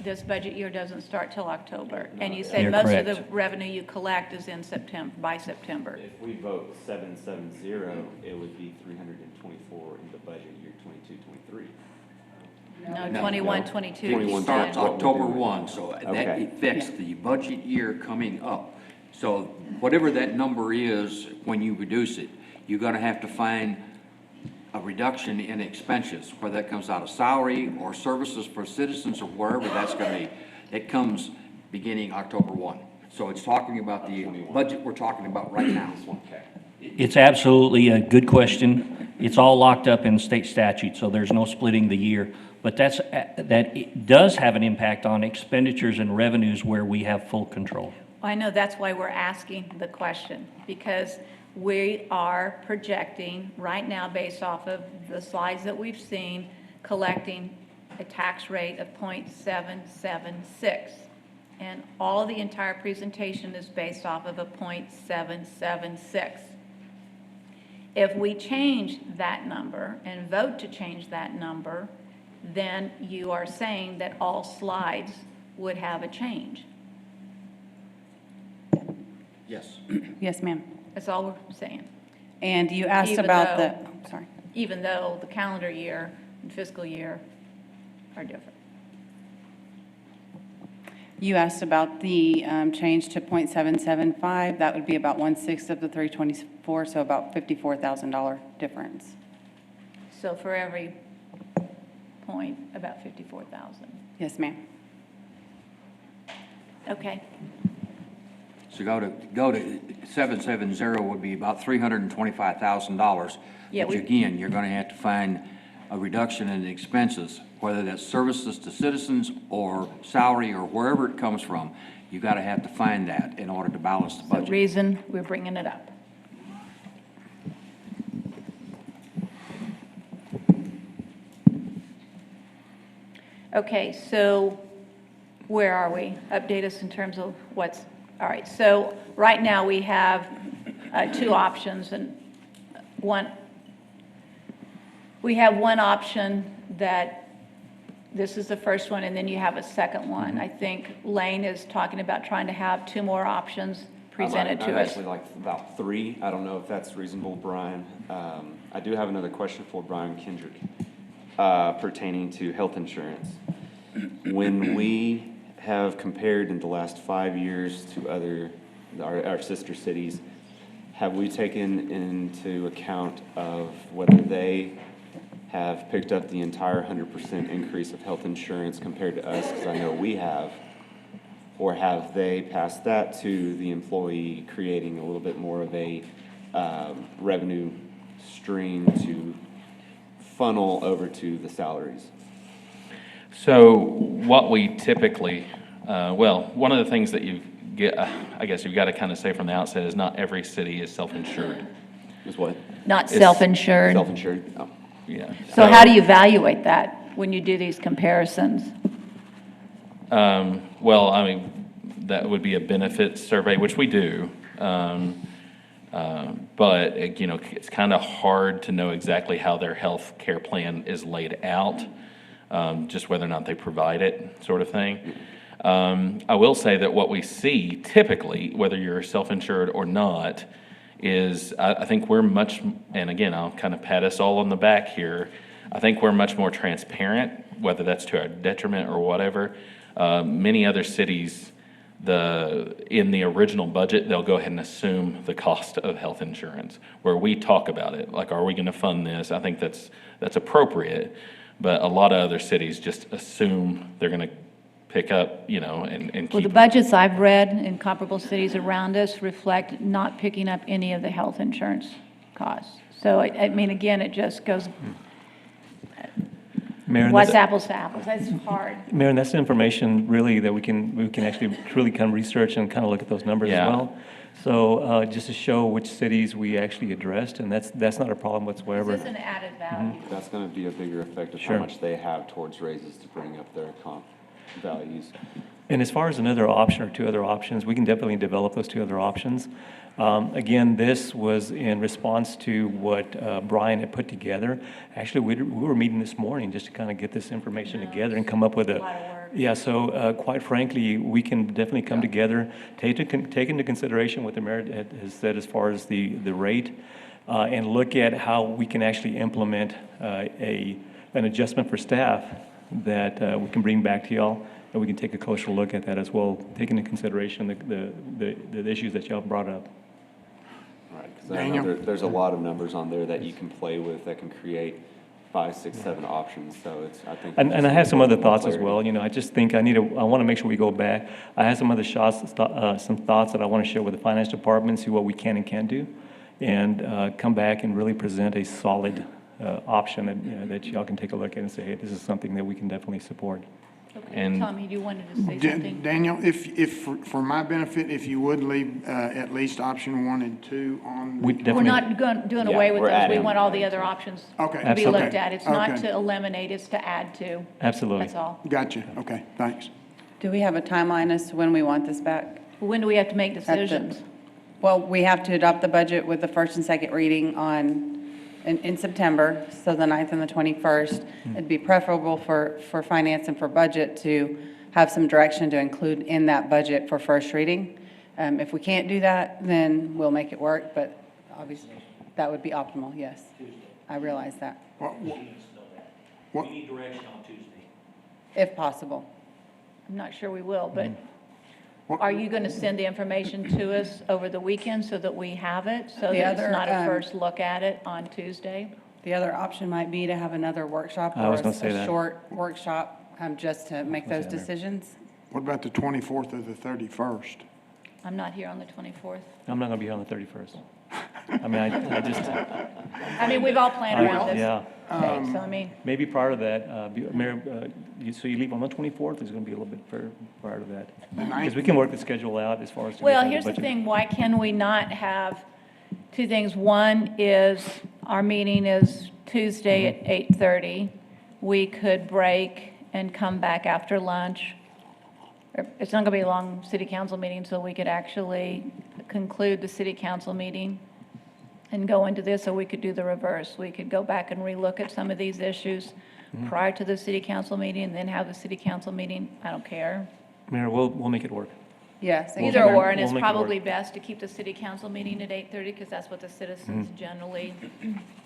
this budget year doesn't start till October. And you said You're most of correct. the revenue you collect is in September, by September. If we vote 770, it would be 324 in the budget year 22, 23. No, 21, 22. It starts October 1, so that Okay. affects the budget year coming up. So whatever that number is, when you reduce it, you're gonna have to find a reduction in expenses, whether that comes out of salary or services for citizens or wherever that's gonna be. It comes beginning October 1. So it's talking about the budget we're talking about right now. It's absolutely a good question. It's all locked up in state statute, so there's no splitting the year. But that it does have an impact on expenditures and revenues where we have full control. I know that's why we're asking the question, because we are projecting right now, based off of the slides that we've seen, collecting a tax rate of .776. And all of the entire presentation is based off of a .776. If we change that number and vote to change that number, then you are saying that all slides would have a change. Yes. Yes, ma'am. That's all we're saying. And you asked Even about though- sorry. Even though the calendar year and fiscal year are different. You asked about the change to .775. That would be about 1/6 of the 324, so about $54,000 difference. So for every point, about 54,000. Yes, ma'am. Okay. So go to 770 would be about $325,000. Yeah, Which again, you're gonna have to find a reduction in expenses, whether that's services to citizens or salary or wherever it comes from. You gotta have to find that in order to balance the The budget. reason we're bringing it up. Okay, so where are we? Update us in terms of what's, all right, so right now we have two options, and we have one option that, this is the first one, and then you have a second one. I think Lane is talking about trying to have two more options presented to I'd us. actually like about 3. I don't know if that's reasonable, Brian. I do have another question for Brian Kendrick pertaining to health insurance. When we have compared in the last 5 years to our sister cities, have we taken into account of whether they have picked up the entire 100% increase of health insurance compared to us, because I know we have, or have they passed that to the employee, creating a little bit more of a revenue stream to funnel over to the salaries? So what we typically, one of the things that you've I guess you've got to kind of say from the outset is not every city is self-insured. Is what? Not It's self-insured. Self-insured? Oh. Yeah. So how do you evaluate that when you do these comparisons? Well, I mean, that would be a benefits survey, which we do. But, you know, it's kind of hard to know exactly how their health care plan is laid out, just whether or not they provide it, sort of thing. I will say that what we see typically, whether you're self-insured or not, is I think we're much, and again, I'll kind of pat us all on the back here. I think we're much more transparent, whether that's to our detriment or whatever. Many other cities, in the original budget, they'll go ahead and assume the cost of health insurance, where we talk about it, like, are we going to fund this? I think that's appropriate, but a lot of other cities just assume they're going to pick up, you know, and keep. Well, the budgets I've read in comparable cities around us reflect not picking up any of the health insurance costs. So, I mean, again, it just goes, Mayor, what's that's- apples to apples? That's hard. Mayor, and that's information really that we can actually truly kind of research and kind of look at those numbers as Yeah. well. So just to show which cities we actually addressed, and that's not a problem whatsoever. This is an added value. That's going to be a bigger effect of Sure. how much they have towards raises to bring up their comp values. And as far as another option or two other options, we can definitely develop those two other options. Again, this was in response to what Brian had put together. Actually, we were meeting this morning just to kind of get this information together and come up with A lot of work. Yeah, so quite frankly, we can definitely come together, take into consideration what the mayor has said as far as the rate, and look at how we can actually implement an adjustment for staff that we can bring back to y'all, and we can take a closer look at that as well, taking into consideration the issues that y'all brought up. Right, because I know there's a lot of numbers on there that you can play with that can create 5, 6, 7 options, so it's, I think. And I have some other thoughts as clarity. well, you know, I just think I want to make sure we go back. I have some other some thoughts that I want to share with the finance department, see what we can and can't do, and come back and really present a solid option that, you know, that y'all can take a look at and say, hey, this is something that we can definitely support. Okay, And- Tommy, you wanted to say something? Daniel, if, for my benefit, if you would leave at least option 1 and 2 on. We the- definitely- We're not doing away with we're those. We adding. want all the other options Okay. to be Absolutely. looked at. It's not Okay. to eliminate, it's to add to. Absolutely. That's all. Gotcha, okay, thanks. Do we have a timeline as to when we want this back? When do we have to make the- decisions? Well, we have to adopt the budget with the first and second reading in September, so the 9th and the 21st. It'd be preferable for finance and for budget to have some direction to include in that budget for first reading. If we can't do that, then we'll make it work, but obviously, that would be optimal, yes. I realize that, What- need direction on Tuesday. if possible. I'm not sure we will, but are you going to send the information to us over the weekend so that we have it? So The that it's other, not a first look at it on Tuesday? The other option might be to have another workshop I or was gonna say a that. short workshop, just to make those decisions. What about the 24th or the 31st? I'm not here on the 24th. I'm not going to be here on the 31st. I mean, I just, I mean, we've all planned around this. yeah. Okay, so I mean, Maybe prior to that, Mayor, so you leave on the 24th, it's going to be a little bit prior to that? Because we can work the schedule out as far as. to get well, to here's the budget. thing, why can we not have two things? One is, our meeting is Tuesday at 8:30. We could break and come back after lunch. It's not going to be a long city council meeting, so we could actually conclude the city council meeting and go into this, or we could do the reverse. We could go back and relook at some of these issues prior to the city council meeting, and then have the city council meeting. I don't care. Mayor, we'll make it work. Yes. Either or, and We'll it's make it work. probably best to keep the city council meeting at 8:30, because that's what the citizens generally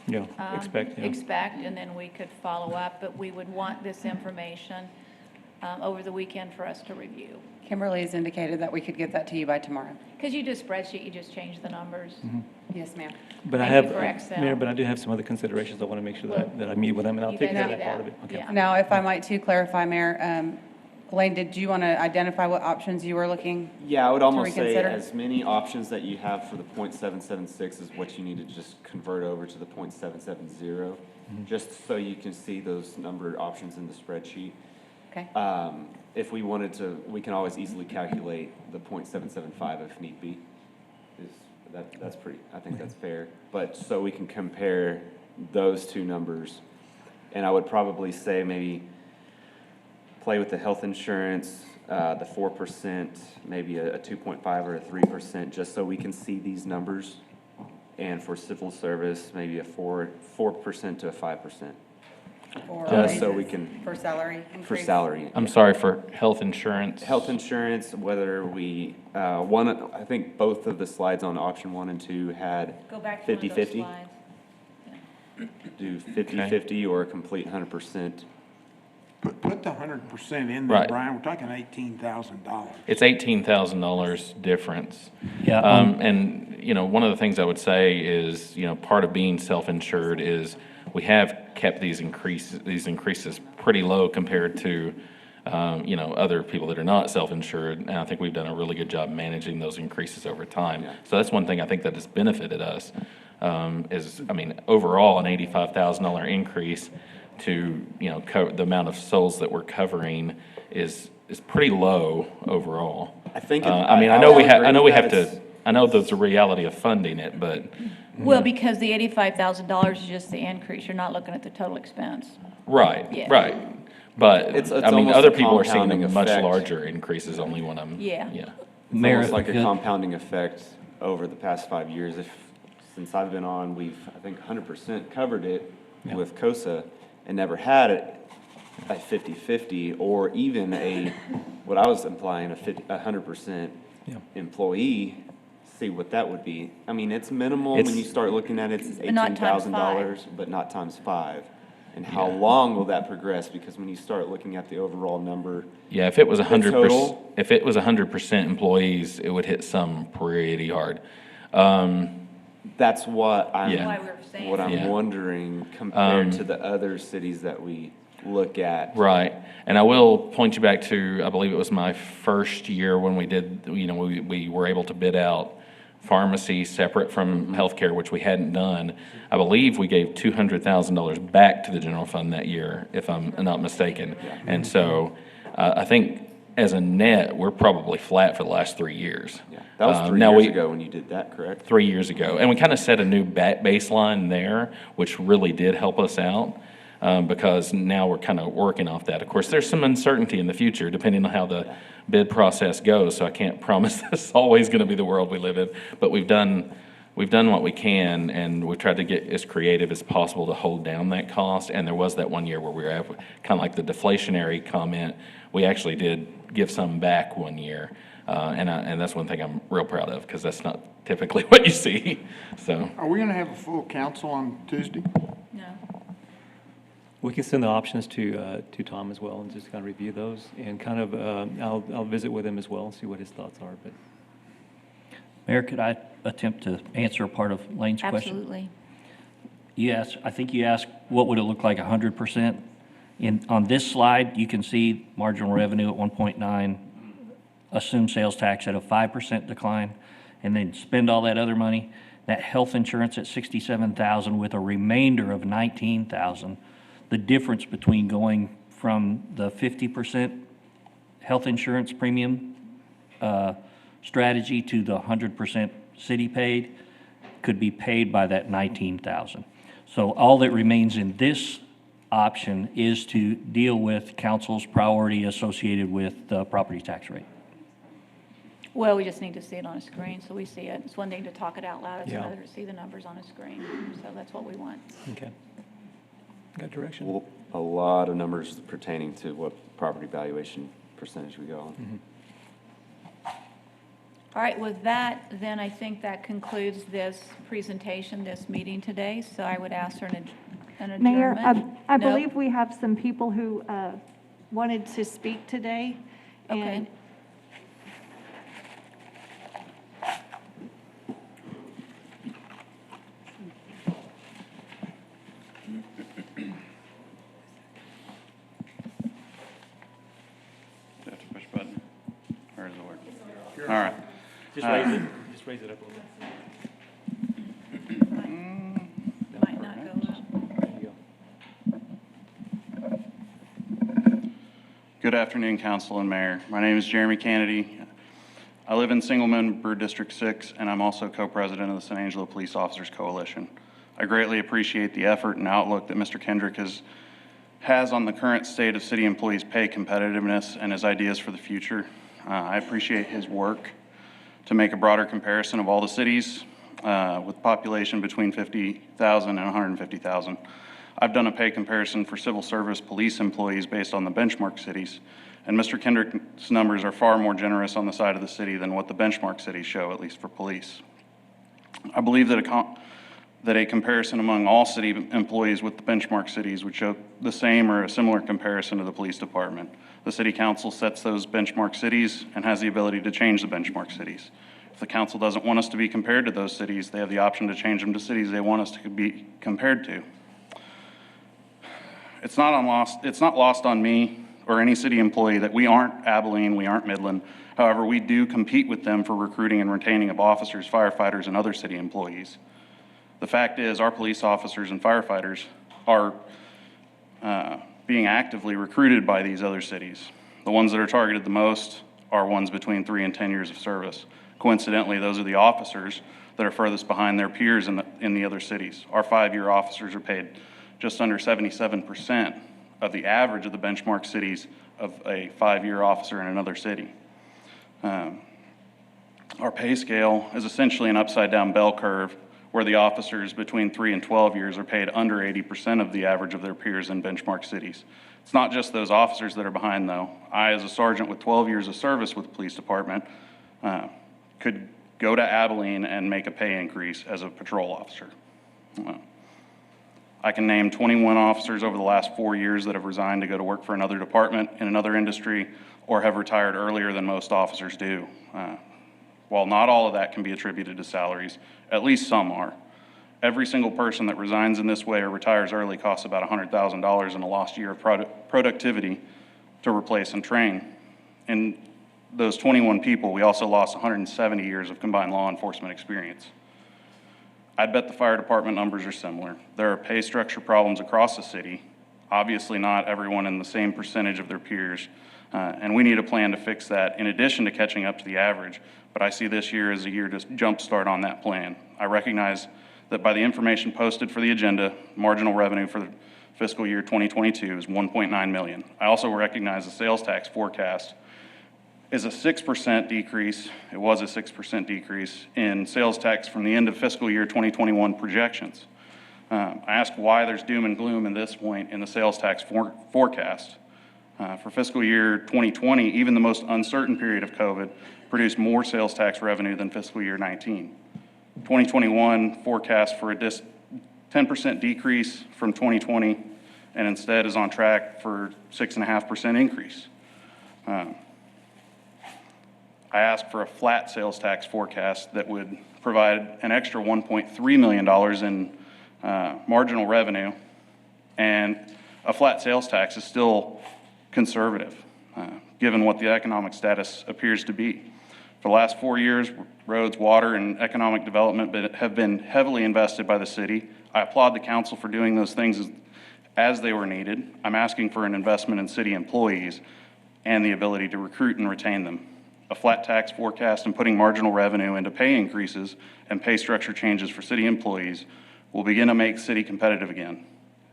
Yeah, expect, yeah. expect, and then we could follow up, but we would want this information over the weekend for us to review. Kimberly has indicated that we could get that to you by tomorrow. Because you do spreadsheet, you just change the numbers. Yes, ma'am. But I Thank have, you for Excel. Mayor, but I do have some other considerations I want to make sure that I meet with them, and I'll You take guys care of do that part that. of it. Okay. Yeah. Now, if I might too clarify, Mayor, Elaine, did you want to identify what options you were looking? Yeah, I would almost say reconsider? as many options that you have for the .776 is what you need to just convert over to the .770, just so you can see those numbered options in the spreadsheet. Okay. if we wanted to, we can always easily calculate the .775 if need be. That's pretty, I think that's fair. But so we can compare those two numbers. And I would probably say maybe play with the health insurance, the 4%, maybe a 2.5 or a 3%, just so we can see these numbers. And for civil service, maybe a 4% to a 5%. For Just so we raises, can, for salary for increase. salary. I'm sorry, for health insurance? Health insurance, whether we, I think both of the slides on option 1 and 2 had Go back to one of those 50/50. slides. Do 50/50 or a complete 100%. Put the 100% in there, Right. Brian, we're talking $18,000. It's $18,000 difference. Yeah, And, you know, one of the things I would say is, you know, part of being self-insured is we have kept these increases pretty low compared to, you know, other people that are not self-insured. And I think we've done a really good job managing those increases over time. So that's one thing I think that has benefited us, is, I mean, overall, an $85,000 increase to, you know, the amount of souls that we're covering is pretty low overall. I think. I mean, I know we have to, I know there's a reality of funding it, but. Well, because the $85,000 is just the increase, you're not looking at the total expense. Right, Yeah. right. But, It's I mean, almost other a people are seeing compounding a much effect. larger increases only when I'm, Yeah. yeah. It's Mayor, almost if like I a could- compounding effect over the past 5 years. Since I've been on, we've, I think, 100% covered it with COSA and never had it a 50/50 or even what I was implying, a 100% employee. See what that would be. I mean, it's minimal when you start looking at it, it's But not times $18,000, but not times 5. And how long will that progress? Because when you start looking at the overall number, Yeah, if it was 100%, total? if it was 100% employees, it would hit some pretty hard. that's what I'm, Yeah. Why we were saying. what I'm Yeah. wondering compared to the other cities that we look at. Right, and I will point you back to, I believe it was my first year when we did, you know, we were able to bid out pharmacy separate from healthcare, which we hadn't done. I believe we gave $200,000 back to the general fund that year, if I'm not mistaken. And so, I think as a net, we're probably flat for the last 3 years. Yeah, that was 3 now years we- ago when you did that, correct? 3 years ago. And we kind of set a new baseline there, which really did help us out, because now we're kind of working off that. Of course, there's some uncertainty in the future, depending on how the bid process goes, so I can't promise this is always going to be the world we live in. But we've done what we can, and we've tried to get as creative as possible to hold down that cost. And there was that one year where we were at, kind of like the deflationary comment, we actually did give some back one year. And that's one thing I'm real proud of, because that's not typically what you see, so. Are we gonna have a full council on Tuesday? No. We can send the options to Tom as well and just kind of review those and kind of, I'll visit with him as well and see what his thoughts are, but. Mayor, could I attempt to answer a part of Lane's question? Absolutely. Yes, I think you asked, what would it look like 100%? On this slide, you can see marginal revenue at 1.9, assume sales tax at a 5% decline, and then spend all that other money. That health insurance at $67,000 with a remainder of $19,000. The difference between going from the 50% health insurance premium strategy to the 100% city paid could be paid by that $19,000. So all that remains in this option is to deal with council's priority associated with the property tax rate. Well, we just need to see it on a screen, so we see it. It's one thing to talk it out loud, it's Yeah. another to see the numbers on a screen. So that's what we want. Okay. Got direction? Well, a lot of numbers pertaining to what property valuation percentage we go on. All right, with that, then I think that concludes this presentation, this meeting today. So I would ask for an adjournment. Mayor, I No? believe we have some people who wanted to speak today. Okay. And Do I have to push a button? Or does it work? All right. Just raise it up a little bit. Might not go up. There you go. Good afternoon, Council and Mayor. My name is Jeremy Kennedy. I live in single-member District 6, and I'm also co-president of the San Angelo Police Officers Coalition. I greatly appreciate the effort and outlook that Mr. Kendrick has on the current state of city employees' pay competitiveness and his ideas for the future. I appreciate his work to make a broader comparison of all the cities with population between 50,000 and 150,000. I've done a pay comparison for civil service police employees based on the benchmark cities, and Mr. Kendrick's numbers are far more generous on the side of the city than what the benchmark cities show, at least for police. I believe that a comparison among all city employees with the benchmark cities would show the same or a similar comparison to the police department. The city council sets those benchmark cities and has the ability to change the benchmark cities. If the council doesn't want us to be compared to those cities, they have the option to change them to cities they want us to be compared to. It's not lost on me or any city employee that we aren't Abilene, we aren't Midland. However, we do compete with them for recruiting and retaining of officers, firefighters, and other city employees. The fact is, our police officers and firefighters are being actively recruited by these other cities. The ones that are targeted the most are ones between 3 and 10 years of service. Coincidentally, those are the officers that are furthest behind their peers in the other cities. Our 5-year officers are paid just under 77% of the average of the benchmark cities of a 5-year officer in another city. Our pay scale is essentially an upside-down bell curve where the officers between 3 and 12 years are paid under 80% of the average of their peers in benchmark cities. It's not just those officers that are behind, though. I, as a sergeant with 12 years of service with the police department, could go to Abilene and make a pay increase as a patrol officer. I can name 21 officers over the last 4 years that have resigned to go to work for another department in another industry or have retired earlier than most officers do. While not all of that can be attributed to salaries, at least some are. Every single person that resigns in this way or retires early costs about $100,000 in a lost year of productivity to replace and train. In those 21 people, we also lost 170 years of combined law enforcement experience. I'd bet the fire department numbers are similar. There are pay structure problems across the city, obviously not everyone in the same percentage of their peers, and we need a plan to fix that in addition to catching up to the average, but I see this year as a year to jumpstart on that plan. I recognize that by the information posted for the agenda, marginal revenue for the fiscal year 2022 is $1.9 million. I also recognize the sales tax forecast is a 6% decrease. It was a 6% decrease in sales tax from the end of fiscal year 2021 projections. I ask why there's doom and gloom at this point in the sales tax forecast. For fiscal year 2020, even the most uncertain period of COVID produced more sales tax revenue than fiscal year 19. 2021 forecast for a 10% decrease from 2020 and instead is on track for 6.5% increase. I asked for a flat sales tax forecast that would provide an extra $1.3 million in marginal revenue, and a flat sales tax is still conservative, given what the economic status appears to be. For the last 4 years, roads, water, and economic development have been heavily invested by the city. I applaud the council for doing those things as they were needed. I'm asking for an investment in city employees and the ability to recruit and retain them. A flat tax forecast and putting marginal revenue into pay increases and pay structure changes for city employees will begin to make city competitive again.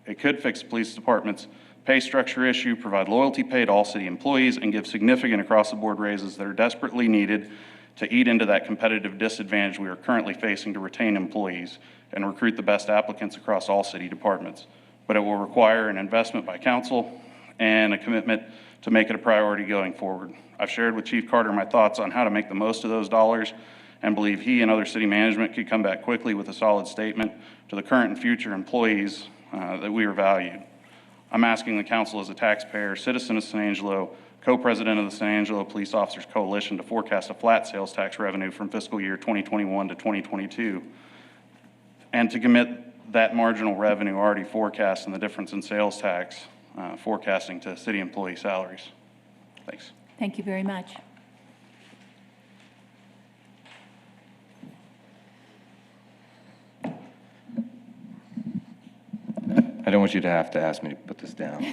It could fix the police department's pay structure issue, provide loyalty pay to all city employees, and give significant across-the-board raises that are desperately needed to eat into that competitive disadvantage we are currently facing to retain employees and recruit the best applicants across all city departments. But it will require an investment by council and a commitment to make it a priority going forward. I've shared with Chief Carter my thoughts on how to make the most of those dollars and believe he and other city management could come back quickly with a solid statement to the current and future employees that we are valued. I'm asking the council as a taxpayer, citizen of San Angelo, co-president of the San Angelo Police Officers Coalition to forecast a flat sales tax revenue from fiscal year 2021 to 2022 and to commit that marginal revenue already forecast and the difference in sales tax forecasting to city employee salaries. Thanks. Thank you very much. I don't want you to have to ask me to put this down.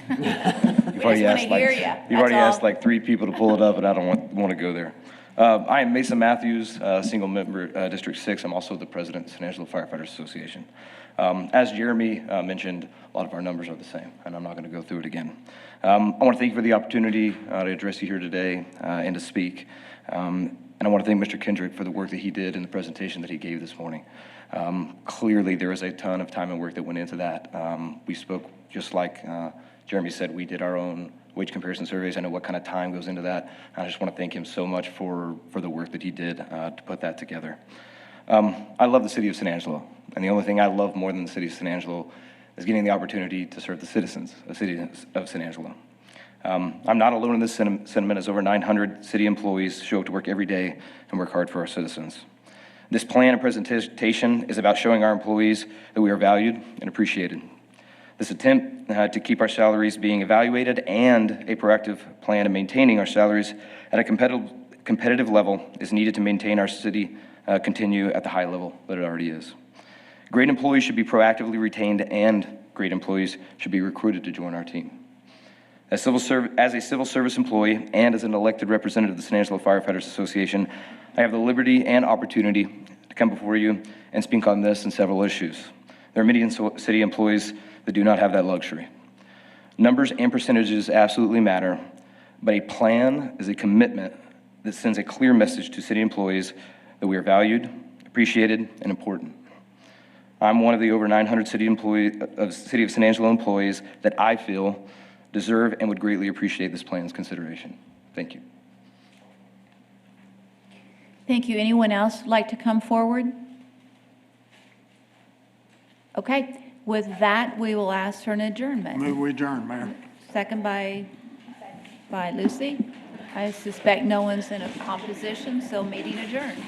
We just want to hear you. You've already asked like 3 people to pull it up, and I don't want to go there. I am Mason Matthews, single member, District 6. I'm also the president of the San Angelo Firefighters Association. As Jeremy mentioned, a lot of our numbers are the same, and I'm not going to go through it again. I want to thank you for the opportunity to address you here today and to speak. And I want to thank Mr. Kendrick for the work that he did in the presentation that he gave this morning. Clearly, there was a ton of time and work that went into that. We spoke, just like Jeremy said, we did our own wage comparison surveys. I know what kind of time goes into that. I just want to thank him so much for the work that he did to put that together. I love the city of San Angelo, and the only thing I love more than the city of San Angelo is getting the opportunity to serve the citizens of the city of San Angelo. I'm not alone in this sentiment, as over 900 city employees show up to work every day and work hard for our citizens. This plan and presentation is about showing our employees that we are valued and appreciated. This attempt to keep our salaries being evaluated and a proactive plan of maintaining our salaries at a competitive level is needed to maintain our city continue at the high level that it already is. Great employees should be proactively retained, and great employees should be recruited to join our team. As a civil service employee and as an elected representative of the San Angelo Firefighters Association, I have the liberty and opportunity to come before you and speak on this and several issues. There are many city employees that do not have that luxury. Numbers and percentages absolutely matter, but a plan is a commitment that sends a clear message to city employees that we are valued, appreciated, and important. I'm one of the over 900 City of San Angelo employees that I feel deserve and would greatly appreciate this plan's consideration. Thank you. Thank you. Anyone else like to come forward? Okay. With that, we will ask for an adjournment. Move we adjourn, Mayor. Second by Lucy. I suspect no one's in a opposition, so meeting adjourned.